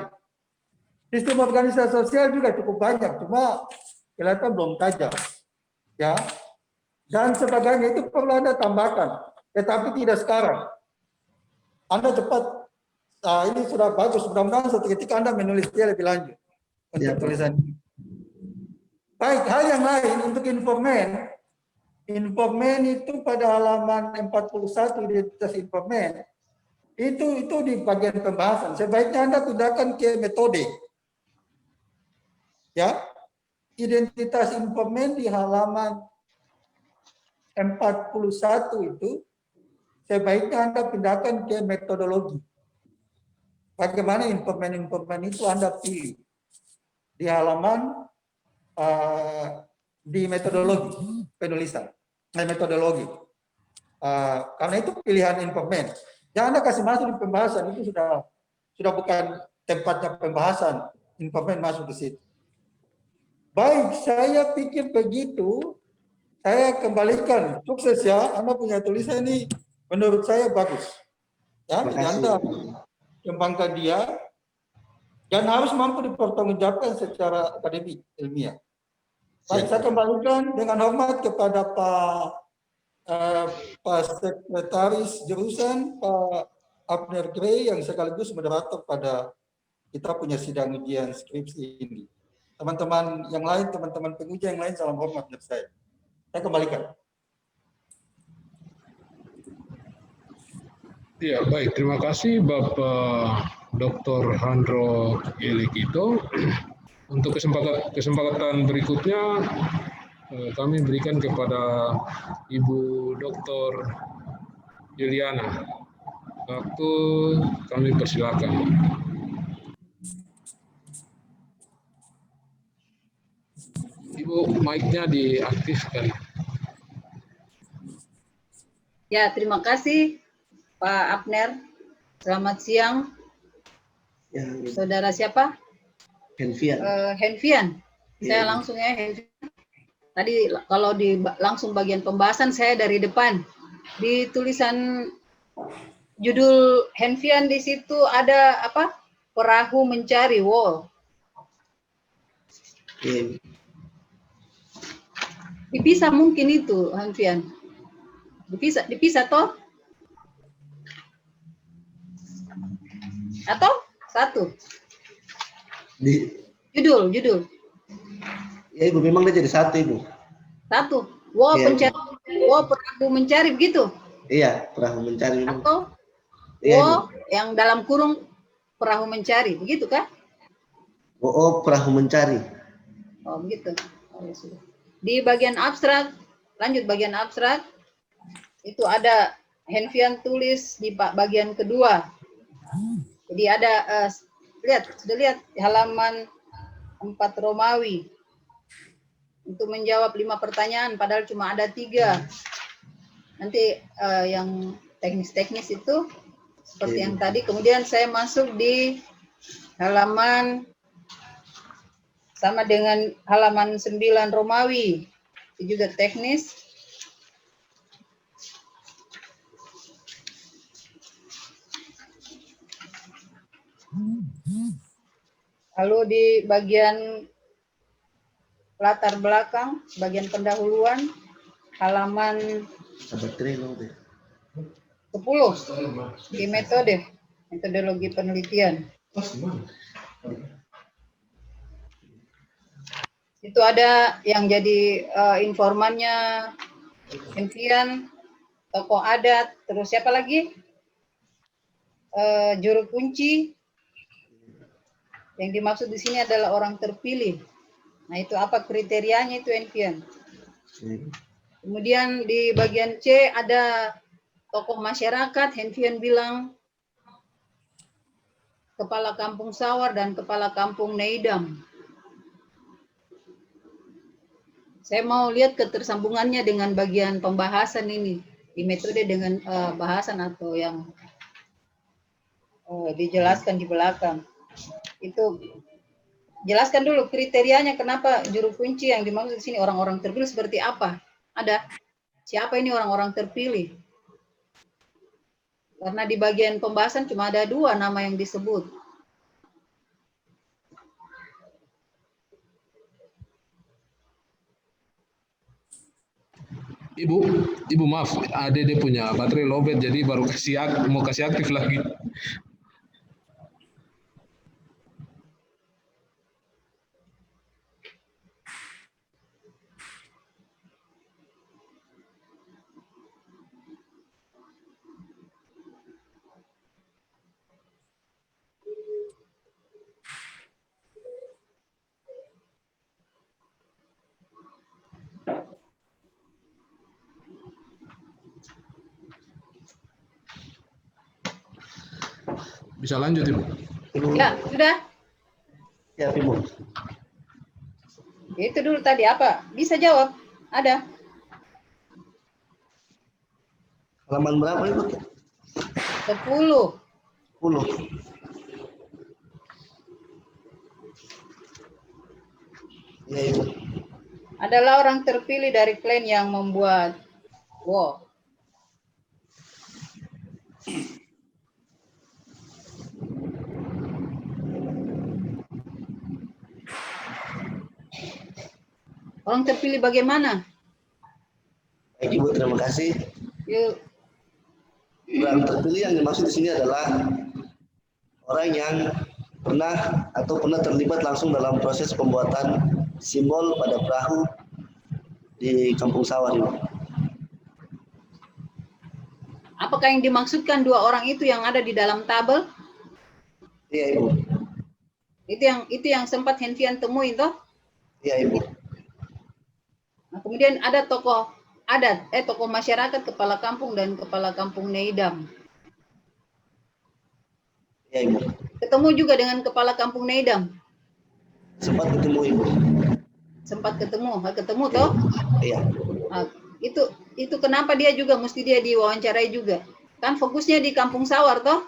Sistem organisasi sosial juga cukup banyak, cuma kelihatan belum tajam. Ya. Dan sebagainya itu perlu Anda tambahkan, tetapi tidak sekarang. Anda cepat, ini sudah bagus, mudah-mudahan suatu ketika Anda menulis dia lebih lanjut. Untuk tulisan ini. Baik, hal yang lain untuk informan itu pada halaman 41 identitas informan itu di bagian pembahasan. Sebaiknya Anda tindakan ke metode. Ya, identitas informan di halaman 41 itu sebaiknya Anda pindahkan ke metodologi. Bagaimana informan itu Anda pilih di halaman di metodologi penulisan, metodologi. Karena itu pilihan informan. Jangan Anda kasih masuk di pembahasan, itu sudah bukan tempatnya pembahasan. Informan masuk di situ. Baik, saya pikir begitu. Saya kembalikan, sukses ya. Anda punya tulisan ini menurut saya bagus. Ya, Anda kembangkan dia. Dan harus mampu dipertanggungjawabkan secara akademik, ilmiah. Baik, saya kembalikan dengan hormat kepada Pak Sekretaris Jurusan, Pak Abner Gray, yang sekaligus moderator pada kita punya sidang ujian skripsi ini. Teman-teman yang lain, teman-teman penguji yang lain, salam hormat dari saya. Saya kembalikan. Ya, baik. Terima kasih Bapak Dr. Handro Elikito. Untuk kesempatan berikutnya kami berikan kepada Ibu Dr. Juliana. Waktu kami persilakan. Ibu, mic-nya diaktifkan. Ya, terima kasih Pak Abner. Selamat siang. Ya, Saudara siapa? Henfian. Henfian. Saya Ya. langsung ya, Henfian. Tadi kalau langsung bagian pembahasan saya dari depan. Di tulisan judul Henfian di situ ada apa? Perahu mencari wall. Ya. Dipisah mungkin itu, Henfian. Dipisah toh? Atau satu? Judul. Ya Ibu, memang dia jadi satu Ibu. Satu. Wow, Iya, perahu mencari begitu. Iya, perahu mencari. Atau Iya, wow, yang dalam kurung perahu mencari, begitu kah? Oh, perahu mencari. Oh, begitu. Oh, ya sudah. Di bagian abstrak, lanjut bagian abstrak, itu ada Henfian tulis di bagian kedua. Jadi ada sudah lihat di halaman 4 Romawi untuk menjawab 5 pertanyaan, padahal cuma ada 3. Nanti yang teknis-teknis itu seperti yang tadi. Kemudian saya masuk di halaman sama dengan halaman 9 Romawi. Itu juga teknis. Lalu di bagian latar belakang, bagian pendahuluan, halaman 10 di metodologi penelitian. Itu ada yang jadi informannya Henfian, tokoh adat, terus siapa lagi? Juru kunci. Yang dimaksud di sini adalah orang terpilih. Nah, itu apa kriterianya itu Henfian? Kemudian di bagian C ada tokoh masyarakat. Henfian bilang kepala kampung Sawar dan kepala kampung Neidam. Saya mau lihat ketersambungannya dengan bagian pembahasan ini di metode dengan bahasan atau yang dijelaskan di belakang. Itu jelaskan dulu kriterianya, kenapa juru kunci yang dimaksud di sini orang-orang terpilih seperti apa? Ada siapa ini orang-orang terpilih? Karena di bagian pembahasan cuma ada 2 nama yang disebut. Ibu maaf, dia punya baterai lowbat, jadi baru mau kasih aktif lagi. Bisa lanjut, Ibu? Ya, sudah. Ya, Ibu. Itu dulu tadi apa? Bisa jawab? Ada. Halaman berapa, Ibu? 10. 10. Ya, Ibu. Adalah orang terpilih dari klan yang membuat wow. Orang terpilih bagaimana? Baik, Ibu, terima kasih. Yuk. Orang terpilih yang dimaksud di sini adalah orang yang pernah terlibat langsung dalam proses pembuatan simbol pada perahu di Kampung Sawar, Ibu. Apakah yang dimaksudkan 2 orang itu yang ada di dalam tabel? Iya, Ibu. Itu yang sempat Henfian temui toh? Iya, Ibu. Nah, kemudian ada tokoh adat, tokoh masyarakat, kepala kampung dan kepala kampung Neidam. Iya, Ibu. Ketemu juga dengan kepala kampung Neidam. Sempat ketemu, Ibu. Sempat ketemu toh? Iya. Nah, itu kenapa dia juga mesti dia diwawancarai juga? Kan fokusnya di Kampung Sawar toh?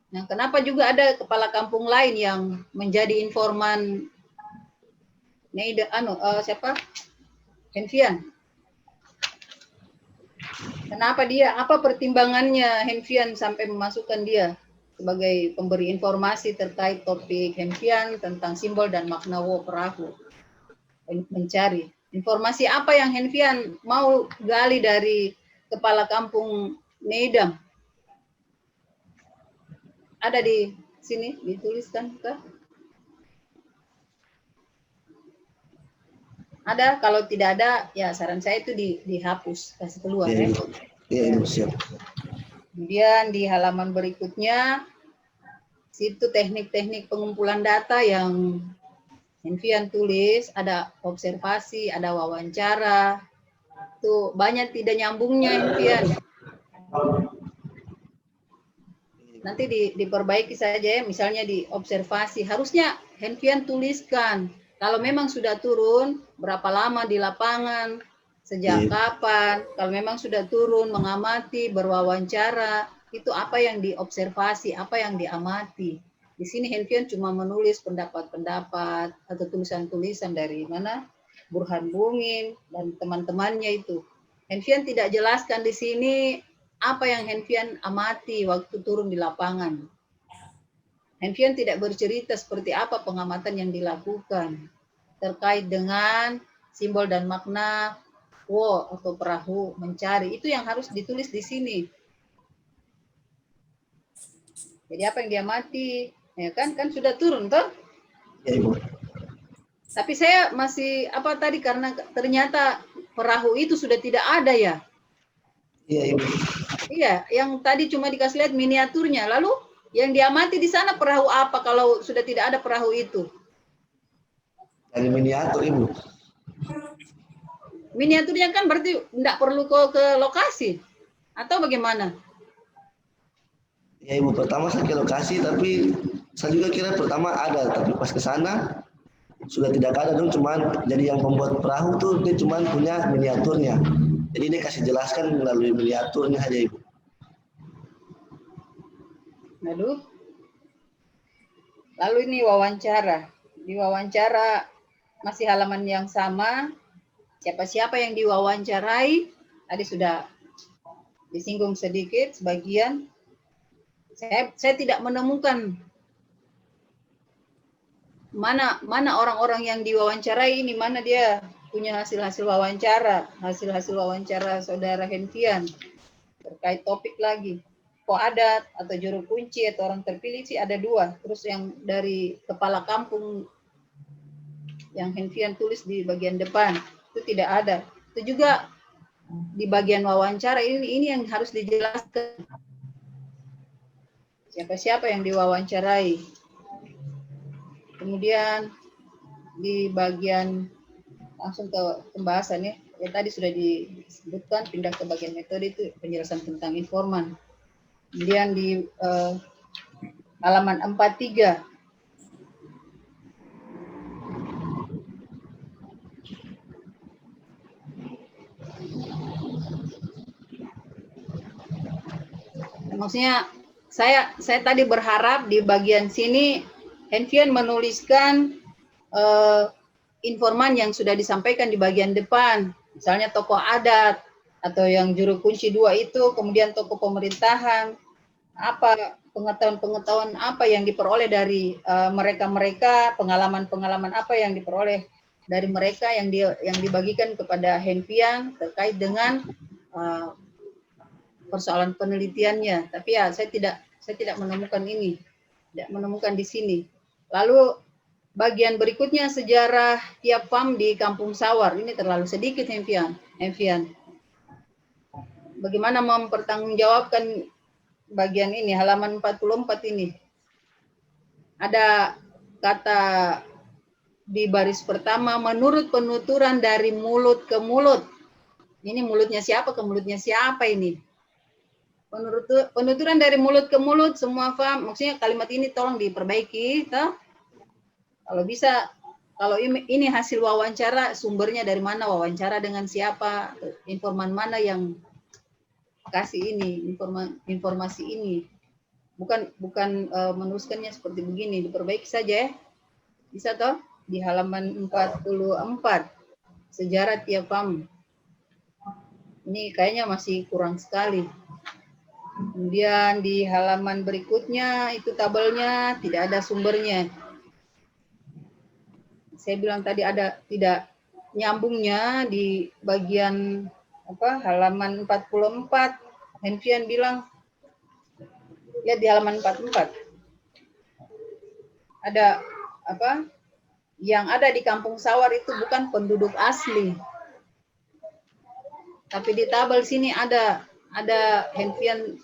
Nah, kenapa juga ada kepala kampung lain yang menjadi informan Neidam siapa? Henfian. Kenapa dia? Apa pertimbangannya Henfian sampai memasukkan dia sebagai pemberi informasi terkait topik Henfian tentang simbol dan makna perahu? Mencari informasi apa yang Henfian mau gali dari kepala kampung Neidam? Ada di sini dituliskan kah? Ada, kalau tidak ada ya saran saya itu dihapus, kasih keluar ya. Iya, Ibu, siap. Kemudian di halaman berikutnya situ teknik-teknik pengumpulan data yang Henfian tulis, ada observasi, ada wawancara. Tuh banyak tidak nyambungnya Henfian. nanti diperbaiki saja ya, misalnya di observasi. Harusnya Henvian tuliskan, kalau memang sudah turun, berapa lama di lapangan, sejak kapan, kalau memang sudah turun, mengamati, berwawancara, itu apa yang diobservasi, apa yang diamati. Di sini Henvian cuma menulis pendapat-pendapat atau tulisan-tulisan dari mana Burhan Bungin dan teman-temannya itu. Henvian tidak jelaskan di sini apa yang Henvian amati waktu turun di lapangan. Henvian tidak bercerita seperti apa pengamatan yang dilakukan terkait dengan simbol dan makna wo atau perahu mencari. Itu yang harus ditulis di sini. Jadi apa yang diamati, ya kan sudah turun toh? Ya, Ibu. Tapi saya masih apa tadi karena ternyata perahu itu sudah tidak ada ya. Iya, Ibu. Iya, yang tadi cuma dikasih lihat miniaturnya. Lalu yang diamati di sana perahu apa kalau sudah tidak ada perahu itu? Dari miniatur, Ibu. Miniaturnya kan berarti tidak perlu ke lokasi atau bagaimana? Ya, Ibu, pertama saya ke lokasi, tapi saya juga kira pertama ada, tapi pas ke sana sudah tidak ada dong, cuman jadi yang pembuat perahu tuh dia cuman punya miniaturnya. Jadi dia kasih jelaskan melalui miniaturnya aja, Ibu. Lalu ini wawancara. Di wawancara masih halaman yang sama. Siapa-siapa yang diwawancarai, tadi sudah disinggung sedikit sebagian. Saya tidak menemukan mana orang-orang yang diwawancarai ini, mana dia punya hasil-hasil wawancara saudara Henvian terkait topik lagi. Kok adat atau juru kunci atau orang terpilih sih ada 2. Terus yang dari kepala kampung yang Henvian tulis di bagian depan itu tidak ada. Itu juga di bagian wawancara ini yang harus dijelaskan. Siapa-siapa yang diwawancarai. Kemudian di bagian langsung ke pembahasan ya. Ya tadi sudah disebutkan, pindah ke bagian metode itu penjelasan tentang informan. Kemudian di halaman 43 maksudnya saya tadi berharap di bagian sini Henvian menuliskan informan yang sudah disampaikan di bagian depan, misalnya tokoh adat atau yang juru kunci 2 itu, kemudian tokoh pemerintahan, apa pengetahuan apa yang diperoleh dari mereka-mereka, pengalaman-pengalaman apa yang diperoleh dari mereka yang dibagikan kepada Henvian terkait dengan persoalan penelitiannya. Tapi ya saya tidak menemukan ini, tidak menemukan di sini. Lalu bagian berikutnya sejarah tiap farm di Kampung Sawar. Ini terlalu sedikit Henvian. Bagaimana mempertanggungjawabkan bagian ini, halaman 44 ini. Ada kata di baris pertama, menurut penuturan dari mulut ke mulut. Ini mulutnya siapa ke mulutnya siapa ini? Penuturan dari mulut ke mulut, semua farm. Maksudnya kalimat ini tolong diperbaiki. Toh? Kalau bisa, kalau ini hasil wawancara, sumbernya dari mana, wawancara dengan siapa, informan mana yang kasih ini, informasi ini. Bukan menuliskannya seperti begini, diperbaiki saja ya. Bisa toh? Di halaman 44, sejarah tiap farm. Ini kayaknya masih kurang sekali. Kemudian di halaman berikutnya, itu tabelnya tidak ada sumbernya. Saya bilang tadi ada tidak nyambungnya di bagian halaman 44. Henvian bilang lihat di halaman 44 ada yang ada di Kampung Sawar itu bukan penduduk asli, tapi di tabel sini ada Henvian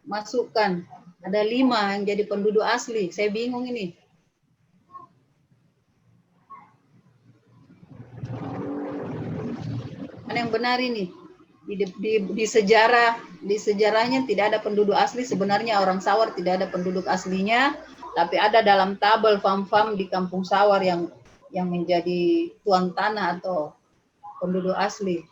masukkan ada 5 yang jadi penduduk asli. Saya bingung ini. Mana yang benar ini? Di sejarah di sejarahnya tidak ada penduduk asli. Sebenarnya orang Sawar tidak ada penduduk aslinya, tapi ada dalam tabel fam-fam di Kampung Sawar yang menjadi tuan tanah atau penduduk asli.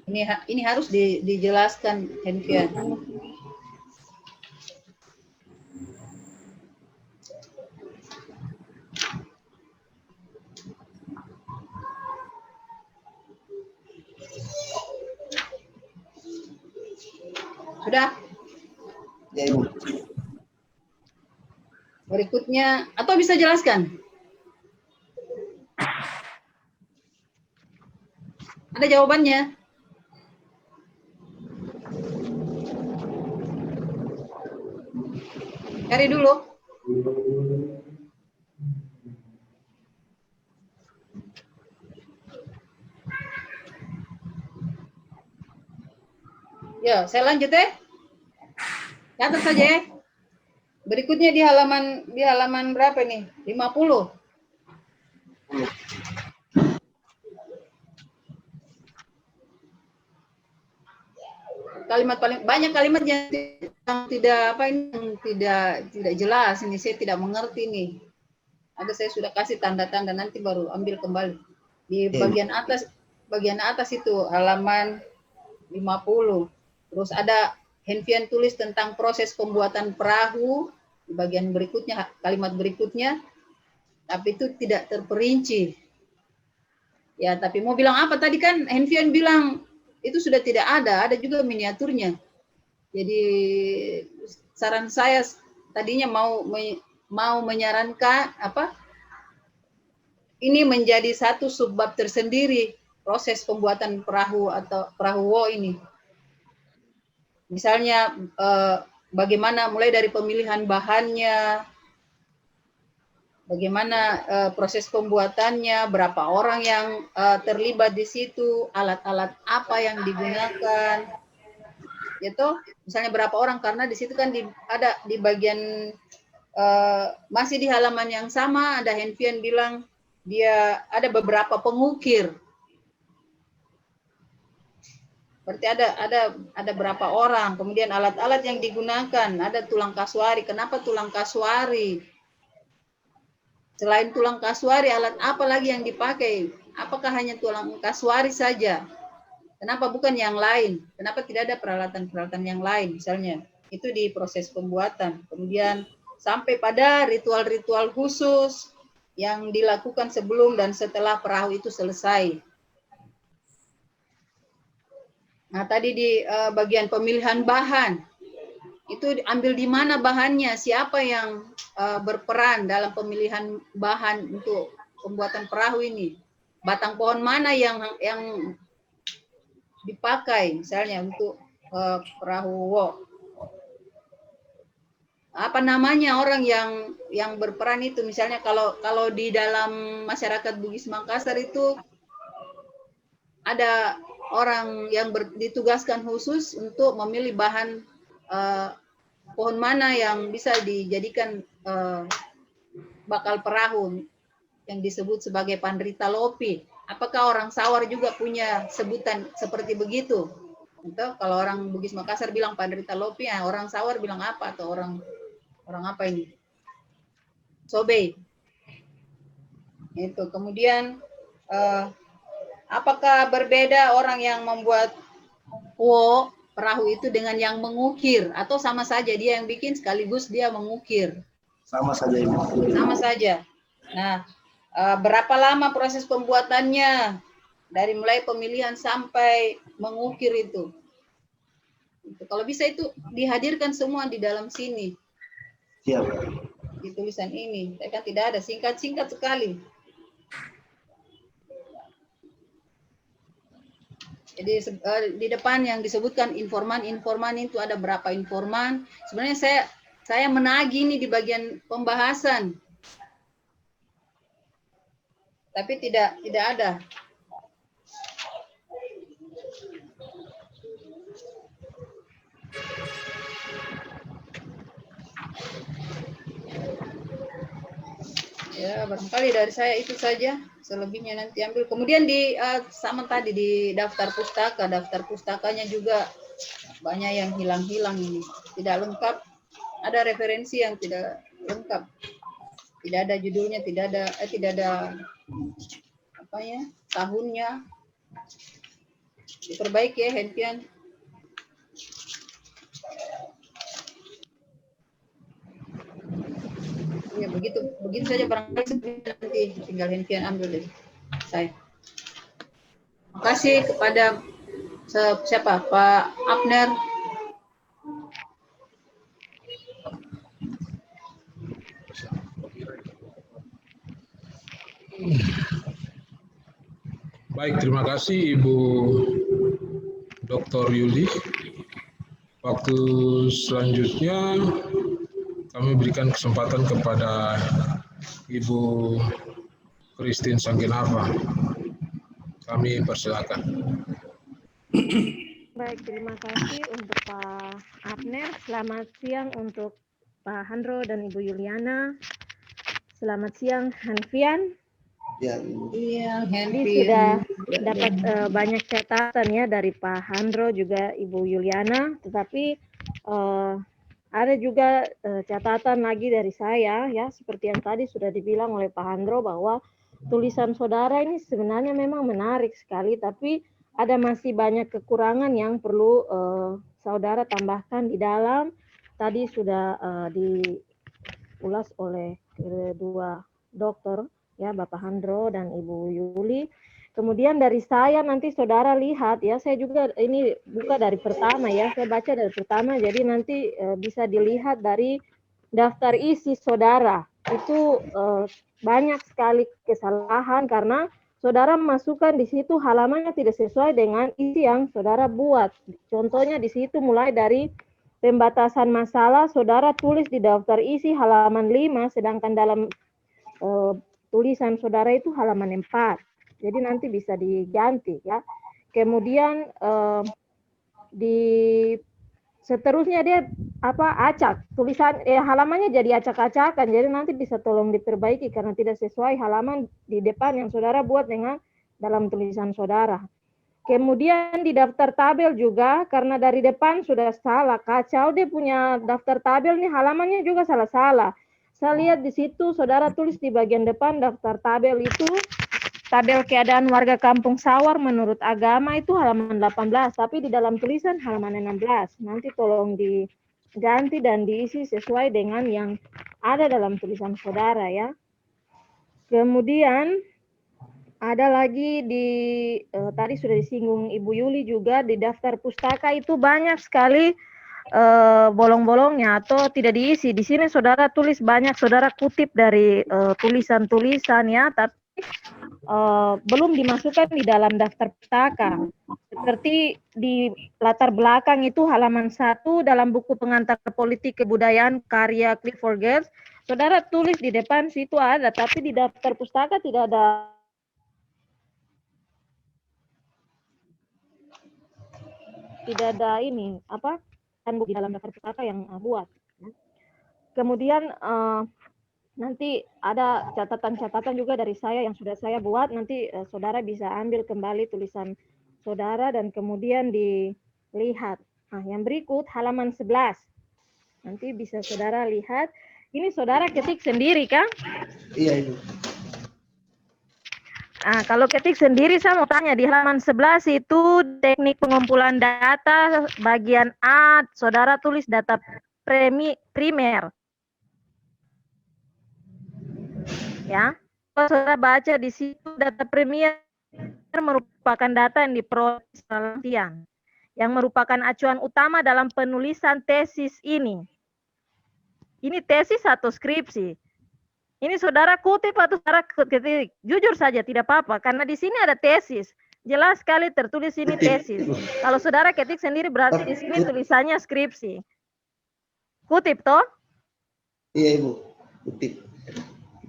Ini harus dijelaskan, Henfian. Sudah? Ya, Ibu. Berikutnya, atau bisa jelaskan? Ada jawabannya? Cari dulu. Ya, saya lanjut ya. Catat saja ya. Berikutnya di halaman berapa nih? 50. Banyak kalimat yang tidak jelas ini, saya tidak mengerti nih. Ada saya sudah kasih tanda-tanda, nanti baru ambil kembali. Di bagian atas itu halaman 50. Terus ada Henfian tulis tentang proses pembuatan perahu di bagian berikutnya, kalimat berikutnya, tapi itu tidak terperinci. Ya, tapi mau bilang apa tadi kan Henfian bilang itu sudah tidak ada juga miniaturnya. Jadi saran saya tadinya mau menyarankan ini menjadi satu subbab tersendiri, proses pembuatan perahu atau perahu wo ini. Misalnya bagaimana mulai dari pemilihan bahannya, bagaimana proses pembuatannya, berapa orang yang terlibat di situ, alat-alat apa yang digunakan, gitu. Misalnya berapa orang, karena di situ kan ada di bagian masih di halaman yang sama ada Henfian bilang dia ada beberapa pengukir. Berarti ada berapa orang, kemudian alat-alat yang digunakan, ada tulang kasuari. Kenapa tulang kasuari? Selain tulang kasuari, alat apa lagi yang dipakai? Apakah hanya tulang kasuari saja? Kenapa bukan yang lain? Kenapa tidak ada peralatan-peralatan yang lain? Misalnya, itu di proses pembuatan. Kemudian sampai pada ritual-ritual khusus yang dilakukan sebelum dan setelah perahu itu selesai. Nah, tadi di bagian pemilihan bahan, itu ambil di mana bahannya, siapa yang berperan dalam pemilihan bahan untuk pembuatan perahu ini, batang pohon mana yang dipakai misalnya untuk perahu wo. Apa namanya orang yang berperan itu, misalnya kalau di dalam masyarakat Bugis Makassar itu ada orang yang ditugaskan khusus untuk memilih bahan pohon mana yang bisa dijadikan bakal perahu yang disebut sebagai Pandrita Lopi. Apakah orang Sawar juga punya sebutan seperti begitu? Atau kalau orang Bugis Makassar bilang Pandrita Lopi, ya orang Sawar bilang apa, atau orang apa ini? Sobe. Itu. Kemudian apakah berbeda orang yang membuat perahu itu dengan yang mengukir, atau sama saja dia yang bikin sekaligus dia mengukir? Sama saja, Ibu. Sama saja. Nah, berapa lama proses pembuatannya dari mulai pemilihan sampai mengukir itu? Kalau bisa itu dihadirkan semua di dalam sini. Siap. Di tulisan ini, kan tidak ada, singkat-singkat sekali. Jadi di depan yang disebutkan informan itu ada berapa informan. Sebenarnya saya menagih ini di bagian pembahasan. Tapi tidak ada. Ya, barangkali dari saya itu saja. selebihnya nanti ambil. Kemudian di sama tadi di daftar pustakanya juga banyak yang hilang-hilang ini, tidak lengkap. Ada referensi yang tidak lengkap, tidak ada judulnya, tidak ada apa ya, tahunnya. Diperbaiki ya, Henfian. Ya begitu saja barangkali, nanti tinggal Henfian ambil dari saya. Terima kasih kepada siapa, Pak Abner. Baik, terima kasih Ibu Dr. Yuli. Waktu selanjutnya kami berikan kesempatan kepada Ibu Christine Sanggenava. Kami persilakan. Baik, terima kasih untuk Pak Abner. Selamat siang untuk Pak Handro dan Ibu Yuliana. Selamat siang, Henfian. Ya, Iya, Jadi sudah dapat banyak catatan ya dari Pak Handro juga Ibu Yuliana. Tetapi ada juga catatan lagi dari saya ya, seperti yang tadi sudah dibilang oleh Pak Handro bahwa tulisan saudara ini sebenarnya memang menarik sekali, tapi ada masih banyak kekurangan yang perlu saudara tambahkan di dalam. Tadi sudah diulas oleh kedua dokter ya, Bapak Handro dan Ibu Yuli. Kemudian dari saya nanti saudara lihat ya, saya juga ini buka dari pertama ya, saya baca dari pertama, jadi nanti bisa dilihat dari daftar isi saudara. Itu banyak sekali kesalahan karena saudara masukkan di situ halamannya tidak sesuai dengan isi yang saudara buat. Contohnya di situ mulai dari pembatasan masalah, saudara tulis di daftar isi halaman 5, sedangkan dalam tulisan saudara itu halaman 4. Jadi nanti bisa diganti ya. Kemudian di seterusnya dia acak, tulisan halamannya jadi acak-acakan. Jadi nanti bisa tolong diperbaiki karena tidak sesuai halaman di depan yang saudara buat dengan dalam tulisan saudara. Kemudian di daftar tabel juga karena dari depan sudah salah, kacau dia punya daftar tabel nih, halamannya juga salah-salah. Saya lihat di situ saudara tulis di bagian depan daftar tabel itu tabel keadaan warga Kampung Sawar menurut agama itu halaman 18, tapi di dalam tulisan halaman 16. Nanti tolong diganti dan diisi sesuai dengan yang ada dalam tulisan saudara ya. Kemudian ada lagi di tadi sudah disinggung Ibu Yuli juga di daftar pustaka itu banyak sekali bolong-bolongnya atau tidak diisi. Di sini saudara tulis banyak, saudara kutip dari tulisan-tulisan ya, tapi belum dimasukkan di dalam daftar pustaka. Seperti di latar belakang itu halaman 1 dalam buku pengantar politik kebudayaan karya Clifford Geertz, saudara tulis di depan situ ada, tapi di daftar pustaka tidak ada. Tidak ada ini di dalam daftar pustaka yang buat. Kemudian nanti ada catatan-catatan juga dari saya yang sudah saya buat, nanti saudara bisa ambil kembali tulisan saudara dan kemudian dilihat. Nah, yang berikut halaman 11. Nanti bisa saudara lihat. Ini saudara ketik sendiri kan? Iya, Ibu. Nah, kalau ketik sendiri saya mau tanya di halaman 11 itu teknik pengumpulan data bagian A, saudara tulis data primer. Ya, kalau saudara baca di situ data primer merupakan data yang diperoleh penelitian, yang merupakan acuan utama dalam penulisan tesis ini. Ini tesis atau skripsi? Ini saudara kutip atau saudara ketik? Jujur saja tidak apa-apa, karena di sini ada tesis. Jelas sekali tertulis ini tesis. Kalau saudara ketik sendiri berarti di sini tulisannya skripsi. Kutip toh? Iya, Ibu. Kutip.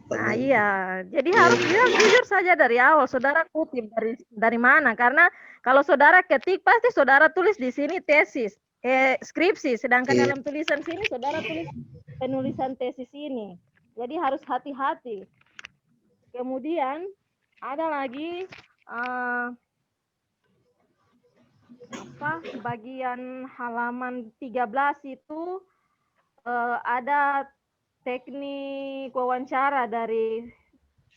Nah iya, jadi harus jujur saja dari awal saudara kutip dari mana, karena kalau saudara ketik pasti saudara tulis di sini tesis, skripsi, sedangkan dalam tulisan sini saudara tulis penulisan tesis ini. Jadi harus hati-hati. Kemudian ada lagi bagian halaman 13 itu ada teknik wawancara dari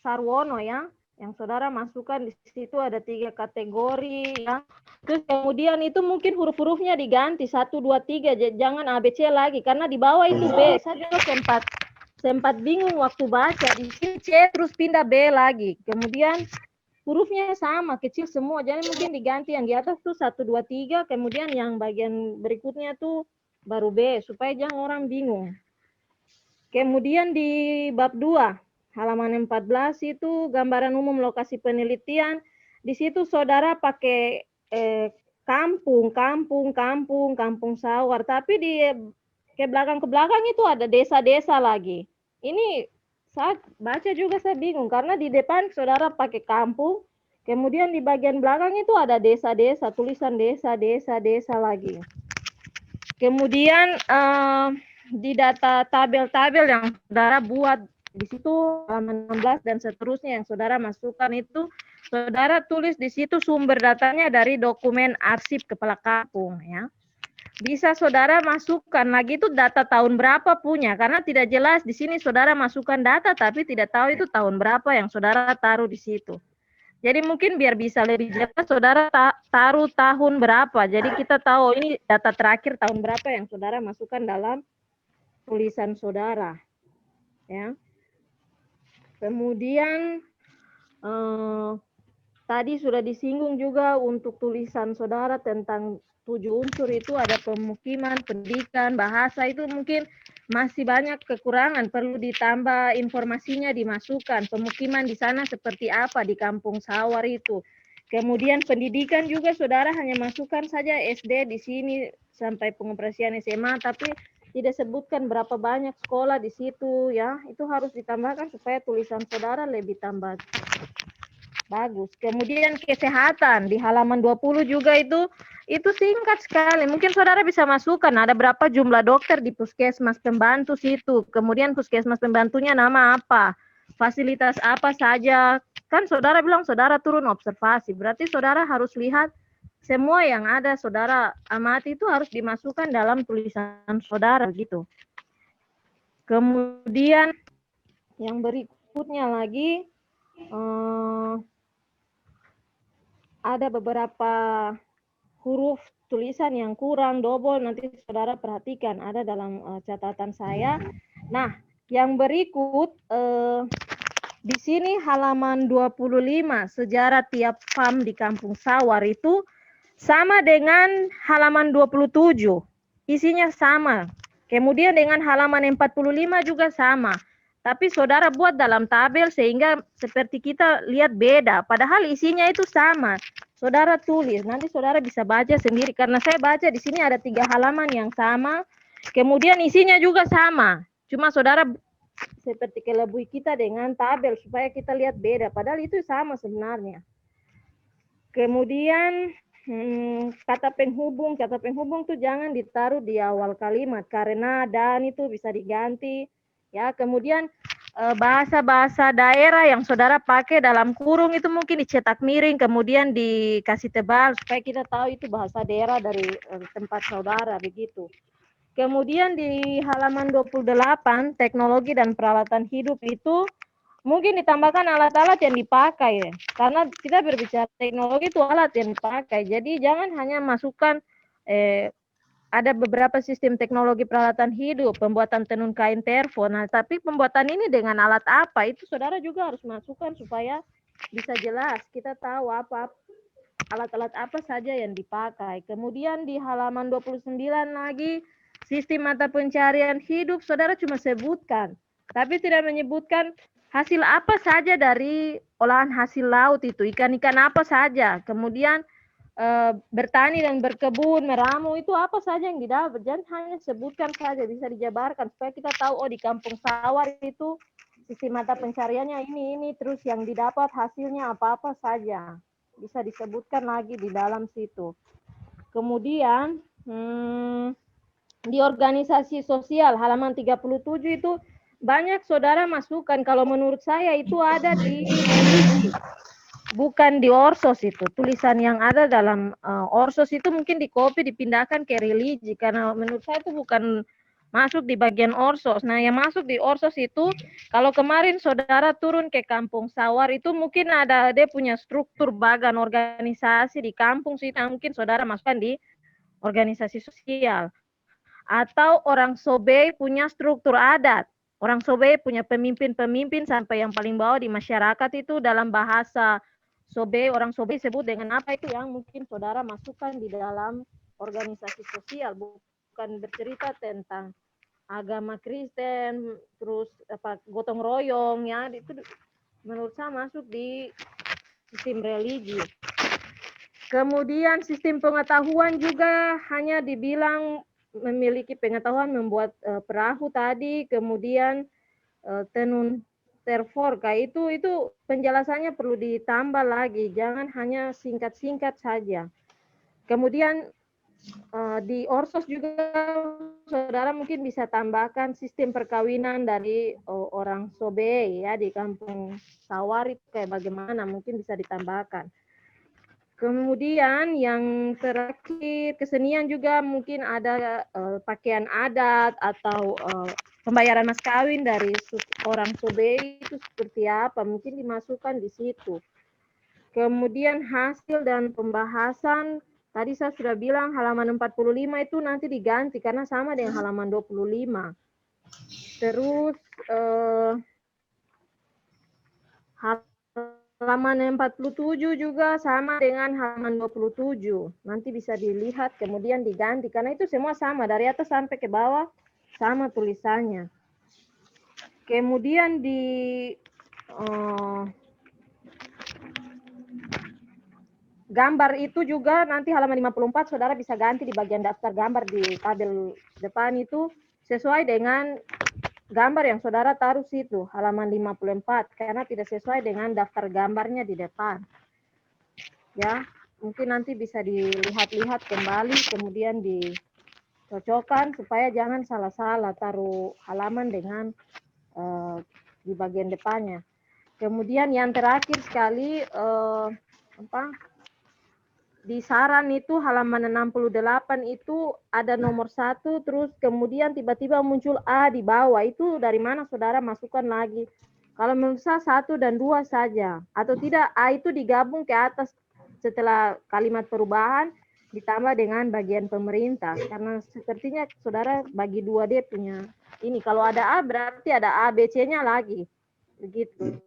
Sarwono ya, yang saudara masukkan di situ ada 3 kategori ya. Terus kemudian itu mungkin huruf-hurufnya diganti 1, 2, 3, jangan ABC lagi karena di bawah itu B. Saya juga sempat bingung waktu baca, di sini C terus pindah B lagi. Kemudian hurufnya sama, kecil semua, jadi mungkin diganti yang di atas tuh 1, 2, 3, kemudian yang bagian berikutnya tuh baru B, supaya jangan orang bingung. Kemudian di bab 2, halaman 14 itu gambaran umum lokasi penelitian. Di situ saudara pakai kampung sawar, tapi di ke belakang itu ada desa-desa lagi. Ini saat baca juga saya bingung karena di depan saudara pakai kampung, kemudian di bagian belakang itu ada desa-desa, tulisan desa lagi. Kemudian di data tabel-tabel yang saudara buat di situ halaman 16 dan seterusnya yang saudara masukkan itu, saudara tulis di situ sumber datanya dari dokumen arsip kepala kampung ya. Bisa saudara masukkan lagi itu data tahun berapa punya, karena tidak jelas di sini saudara masukkan data tapi tidak tahu itu tahun berapa yang saudara taruh di situ. Jadi mungkin biar bisa lebih jelas saudara taruh tahun berapa. Jadi kita tahu ini data terakhir tahun berapa yang saudara masukkan dalam tulisan saudara. Ya. Kemudian tadi sudah disinggung juga untuk tulisan saudara tentang 7 unsur itu ada pemukiman, pendidikan, bahasa, itu mungkin masih banyak kekurangan, perlu ditambah informasinya, dimasukkan. Pemukiman di sana seperti apa di kampung sawar itu. Kemudian pendidikan juga saudara hanya masukkan saja SD di sini sampai pengoperasian SMA, tapi tidak sebutkan berapa banyak sekolah di situ ya. Itu harus ditambahkan supaya tulisan saudara lebih tambah bagus. Kemudian kesehatan di halaman 20 juga itu singkat sekali. Mungkin saudara bisa masukkan ada berapa jumlah dokter di puskesmas pembantu situ. Kemudian puskesmas pembantunya nama apa? Fasilitas apa saja? Kan saudara bilang saudara turun observasi. Berarti saudara harus lihat semua yang ada saudara amati itu harus dimasukkan dalam tulisan saudara gitu. Kemudian yang berikutnya lagi ada beberapa huruf tulisan yang kurang, double, nanti saudara perhatikan, ada dalam catatan saya. Nah, yang berikut, di sini halaman 25, sejarah tiap farm di kampung sawar itu sama dengan halaman 27, isinya sama. Kemudian dengan halaman 45 juga sama. Tapi saudara buat dalam tabel sehingga seperti kita lihat beda. Padahal isinya itu sama. Saudara tulis, nanti saudara bisa baca sendiri. Karena saya baca di sini ada 3 halaman yang sama. Kemudian isinya juga sama. Cuma saudara seperti kelebui kita dengan tabel supaya kita lihat beda. Padahal itu sama sebenarnya. Kemudian kata penghubung itu jangan ditaruh di awal kalimat. Karena dan itu bisa diganti. Ya, kemudian bahasa-bahasa daerah yang saudara pakai dalam kurung itu mungkin dicetak miring, kemudian dikasih tebal supaya kita tahu itu bahasa daerah dari tempat saudara begitu. Kemudian di halaman 28 teknologi dan peralatan hidup itu mungkin ditambahkan alat-alat yang dipakai ya. Karena kita berbicara teknologi itu alat yang dipakai. Jadi jangan hanya masukkan ada beberapa sistem teknologi peralatan hidup, pembuatan tenun kain terfo. Nah, tapi pembuatan ini dengan alat apa? Itu saudara juga harus masukkan supaya bisa jelas. Kita tahu apa alat-alat apa saja yang dipakai. Kemudian di halaman 29 lagi, sistem mata pencarian hidup, saudara cuma sebutkan. Tapi tidak menyebutkan hasil apa saja dari olahan hasil laut itu. Ikan-ikan apa saja. Kemudian bertani dan berkebun, meramu itu apa saja yang didapat. Jangan hanya sebutkan saja, bisa dijabarkan supaya kita tahu oh di kampung sawar itu sistem mata pencariannya ini terus yang didapat hasilnya apa-apa saja. Bisa disebutkan lagi di dalam situ. Kemudian di organisasi sosial halaman 37 itu banyak saudara masukkan, kalau menurut saya itu ada di religi. bukan di Orsos itu. Tulisan yang ada dalam Orsos itu mungkin di copy dipindahkan ke religi karena menurut saya itu bukan masuk di bagian Orsos. Nah, yang masuk di Orsos itu kalau kemarin saudara turun ke Kampung Sawar itu mungkin ada dia punya struktur bagan organisasi di kampung sih, mungkin saudara masukkan di organisasi sosial. Atau orang Sobe punya struktur adat. Orang Sobe punya pemimpin-pemimpin sampai yang paling bawah di masyarakat itu dalam bahasa Sobe, orang Sobe sebut dengan apa itu yang mungkin saudara masukkan di dalam organisasi sosial, bukan bercerita tentang agama Kristen, terus apa gotong royong ya, itu menurut saya masuk di sistem religi. Kemudian sistem pengetahuan juga hanya dibilang memiliki pengetahuan membuat perahu tadi, kemudian tenun terforka itu penjelasannya perlu ditambah lagi, jangan hanya singkat-singkat saja. Kemudian di Orsos juga saudara mungkin bisa tambahkan sistem perkawinan dari orang Sobe ya di Kampung Sawar itu kayak bagaimana mungkin bisa ditambahkan. Kemudian yang terakhir kesenian juga mungkin ada pakaian adat atau pembayaran mas kawin dari orang Sobe itu seperti apa mungkin dimasukkan di situ. Kemudian hasil dan pembahasan tadi saya sudah bilang halaman 45 itu nanti diganti karena sama dengan halaman 25. Terus halaman 47 juga sama dengan halaman 27. Nanti bisa dilihat kemudian diganti karena itu semua sama dari atas sampai ke bawah sama tulisannya. Kemudian di gambar itu juga nanti halaman 54 saudara bisa ganti di bagian daftar gambar di tabel depan itu sesuai dengan gambar yang saudara taruh situ, halaman 54, karena tidak sesuai dengan daftar gambarnya di depan. Ya, mungkin nanti bisa dilihat-lihat kembali, kemudian dicocokkan, supaya jangan salah-salah taruh halaman dengan di bagian depannya. Kemudian yang terakhir sekali, di saran itu halaman 68 itu ada nomor 1 terus kemudian tiba-tiba muncul A di bawah, itu dari mana saudara masukkan lagi? Kalau menurut saya 1 dan 2 saja, atau tidak A itu digabung ke atas setelah kalimat perubahan ditambah dengan bagian pemerintah, karena sepertinya saudara bagi 2 dia punya ini, kalau ada A berarti ada A B C-nya lagi begitu.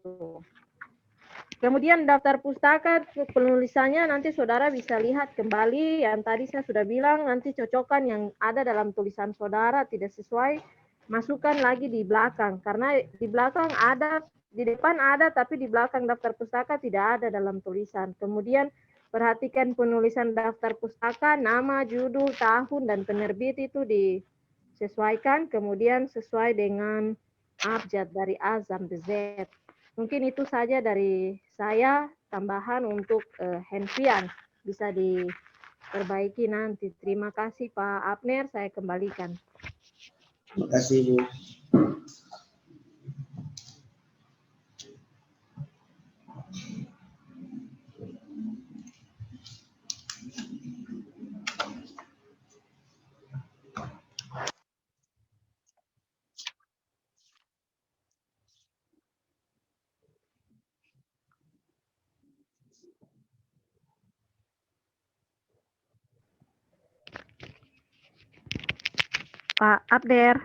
Kemudian daftar pustaka penulisannya nanti saudara bisa lihat kembali yang tadi saya sudah bilang, nanti cocokkan yang ada dalam tulisan saudara tidak sesuai, masukkan lagi di belakang. Karena di belakang ada, di depan ada, tapi di belakang daftar pustaka tidak ada dalam tulisan. Kemudian perhatikan penulisan daftar pustaka, nama, judul, tahun, dan penerbit itu disesuaikan, kemudian sesuai dengan abjad dari A sampai Z. Mungkin itu saja dari saya, tambahan untuk Henfian bisa diperbaiki nanti. Terima kasih Pak Abner, saya kembalikan. Terima kasih Bu. Pak Abner.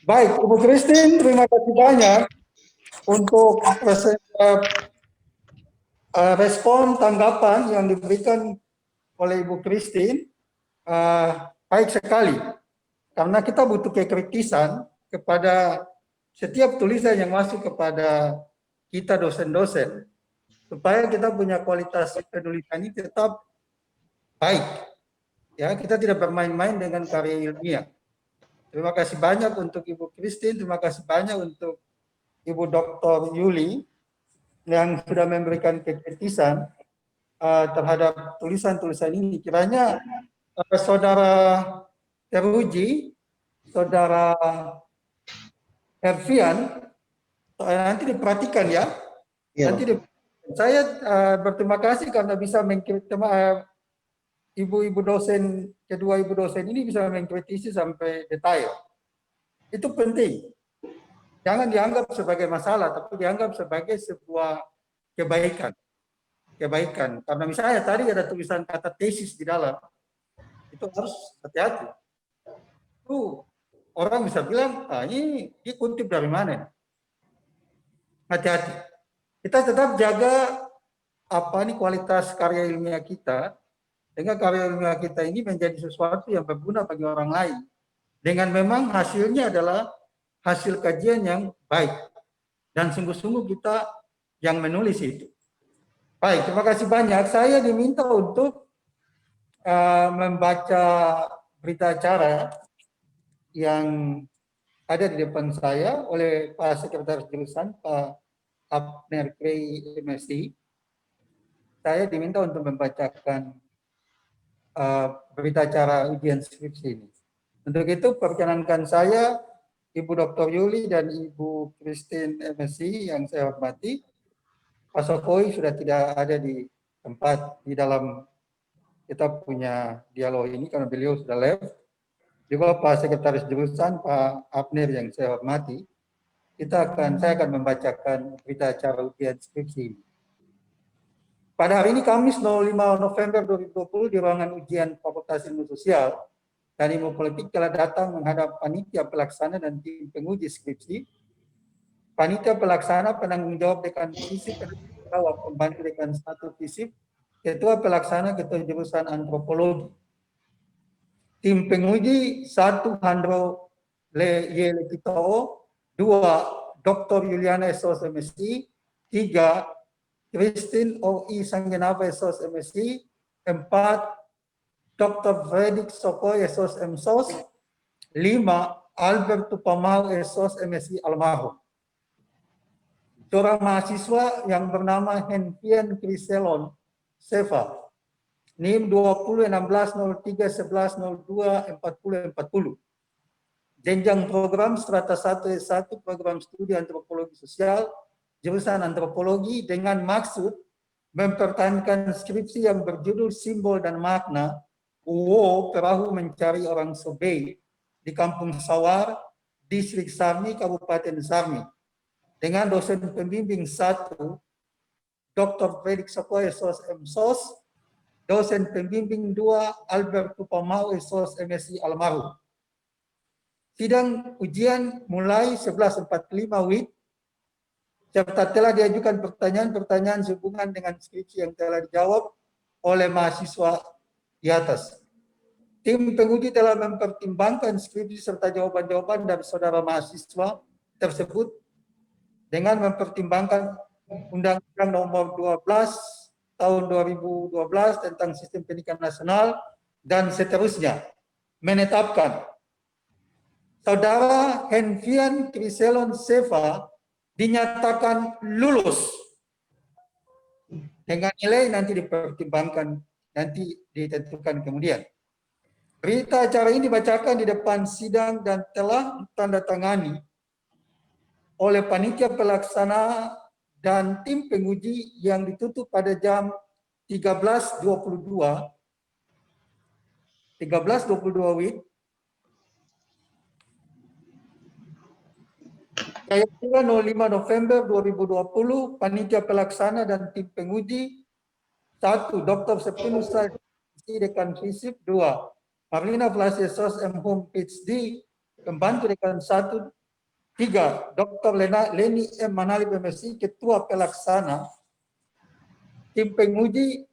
Baik, Ibu Christine, terima kasih banyak untuk respon tanggapan yang diberikan oleh Ibu Christine. Baik sekali, karena kita butuh kekritisan kepada setiap tulisan yang masuk kepada kita dosen-dosen, supaya kita punya kualitas penulisan ini tetap baik. Ya, kita tidak bermain-main dengan karya ilmiah. Terima kasih banyak untuk Ibu Christine, terima kasih banyak untuk Ibu Dr. Yuli yang sudah memberikan kekritisan terhadap tulisan-tulisan ini. Kiranya saudara teruji, saudara Herfian nanti diperhatikan ya. Iya, Nanti saya berterima kasih karena bisa ibu-ibu dosen, kedua ibu dosen ini bisa mengkritisi sampai detail. Itu penting. Jangan dianggap sebagai masalah, tapi dianggap sebagai sebuah kebaikan. Kebaikan. Karena misalnya tadi ada tulisan kata tesis di dalam, itu harus hati-hati. Itu orang bisa bilang, ini dikutip dari mana? Hati-hati. Kita tetap jaga kualitas karya ilmiah kita, sehingga karya ilmiah kita ini menjadi sesuatu yang berguna bagi orang lain. Dengan memang hasilnya adalah hasil kajian yang baik. Dan sungguh-sungguh kita yang menulis itu. Baik, terima kasih banyak. Saya diminta untuk membaca berita acara yang ada di depan saya oleh Pak Sekretaris Jurusan, Pak Abner Krei MSI. Saya diminta untuk membacakan berita acara ujian skripsi ini. Untuk itu perkenankan saya, Ibu Dr. Yuli dan Ibu Christine MSI yang saya hormati. Pak Sokoi sudah tidak ada di tempat di dalam kita punya dialog ini karena beliau sudah left. Juga Pak Sekretaris Jurusan, Pak Abner yang saya hormati, saya akan membacakan berita acara ujian skripsi ini. Pada hari ini Kamis 05 November 2020 di ruangan ujian Fakultas Ilmu Sosial dan Ilmu Politik telah datang menghadap panitia pelaksana dan tim penguji skripsi. Panitia pelaksana penanggung jawab dekan FISIP, pembantu dekan 1 FISIP, ketua pelaksana ketua jurusan antropologi. Tim penguji 1 Handro Yele Kitao, 2 Dr. Yuliana Esos MSI, 3 Christine O.I. Sanggenava Esos MSI, 4 Dr. Fredrik Sokoy Esos MSOS, 5 Albert Tupamau Esos MSI Almarhum. Seorang mahasiswa yang bernama Henfian Kriselon Seva, NIM 20160311024040. Jenjang program strata 1S1 program studi antropologi sosial, jurusan antropologi dengan maksud mempertahankan skripsi yang berjudul Simbol dan Makna Uwo Perahu Mencari Orang Sobei di Kampung Sawar, Distrik Sarmi, Kabupaten Sarmi, dengan dosen pembimbing 1, Dr. Fredrik Sokoy Esos MSOS, dosen pembimbing 2, Albert Tupamau Esos MSI Almarhum. Sidang ujian mulai 11.45 WIB, serta telah diajukan pertanyaan-pertanyaan sehubungan dengan skripsi yang telah dijawab oleh mahasiswa di atas. Tim penguji telah mempertimbangkan skripsi serta jawaban-jawaban dari saudara mahasiswa tersebut dengan mempertimbangkan Undang-Undang Nomor 12 Tahun 2012 tentang Sistem Pendidikan Nasional dan seterusnya, menetapkan saudara Henfian Kriselon Seva dinyatakan lulus dengan nilai nanti dipertimbangkan, nanti ditentukan kemudian. Berita acara ini dibacakan di depan sidang dan telah ditandatangani oleh panitia pelaksana dan tim penguji yang ditutup pada jam 13.22 WIB. Saya kira 05 November 2020, panitia pelaksana dan tim penguji 1. Dr. Septinus Dekan FISIP, 2. Marlina Vlasesos M. Home PhD, pembantu dekan 1, 3. Dr. Leni M. Manalip MSI, ketua pelaksana. Tim penguji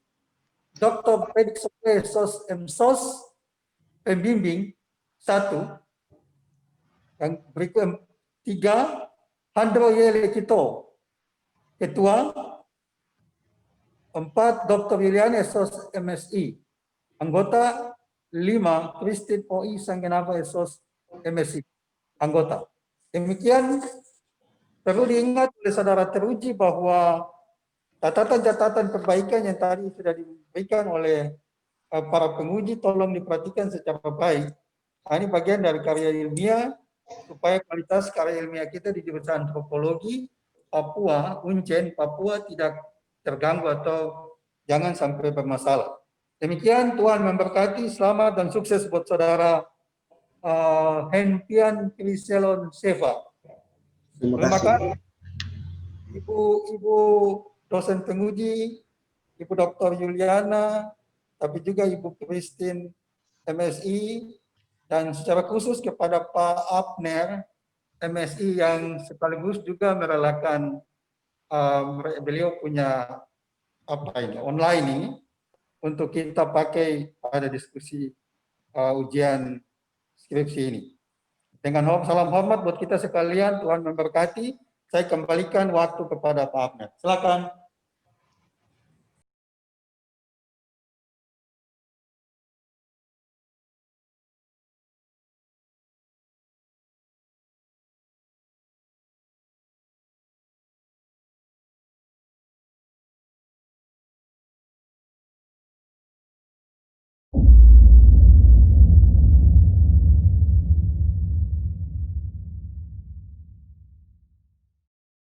Dr. Fredrik Sokoy Esos MSOS, pembimbing 1. Yang berikut 3. Handro Yele Kito, ketua. 4. Dr. Yuliana Esos MSI, anggota. 5. Christine O.I. Sanggenava Esos MSI, anggota. Demikian perlu diingat oleh saudara teruji bahwa catatan-catatan perbaikan yang tadi sudah diberikan oleh para penguji tolong diperhatikan secara baik. Ini bagian dari karya ilmiah supaya kualitas karya ilmiah kita di jurusan antropologi Papua, Uncen, Papua tidak terganggu atau jangan sampai bermasalah. Demikian, Tuhan memberkati, selamat dan sukses buat saudara Henpian Kriselon Seva. Terima kasih Ibu dosen penguji, Ibu Dr. Yuliana, tapi juga Ibu Christine MSI, dan secara khusus kepada Pak Abner MSI yang sekaligus juga merelakan beliau punya online ini untuk kita pakai pada diskusi ujian skripsi ini. Dengan salam hormat buat kita sekalian, Tuhan memberkati. Saya kembalikan waktu kepada Pak Abner. Silakan.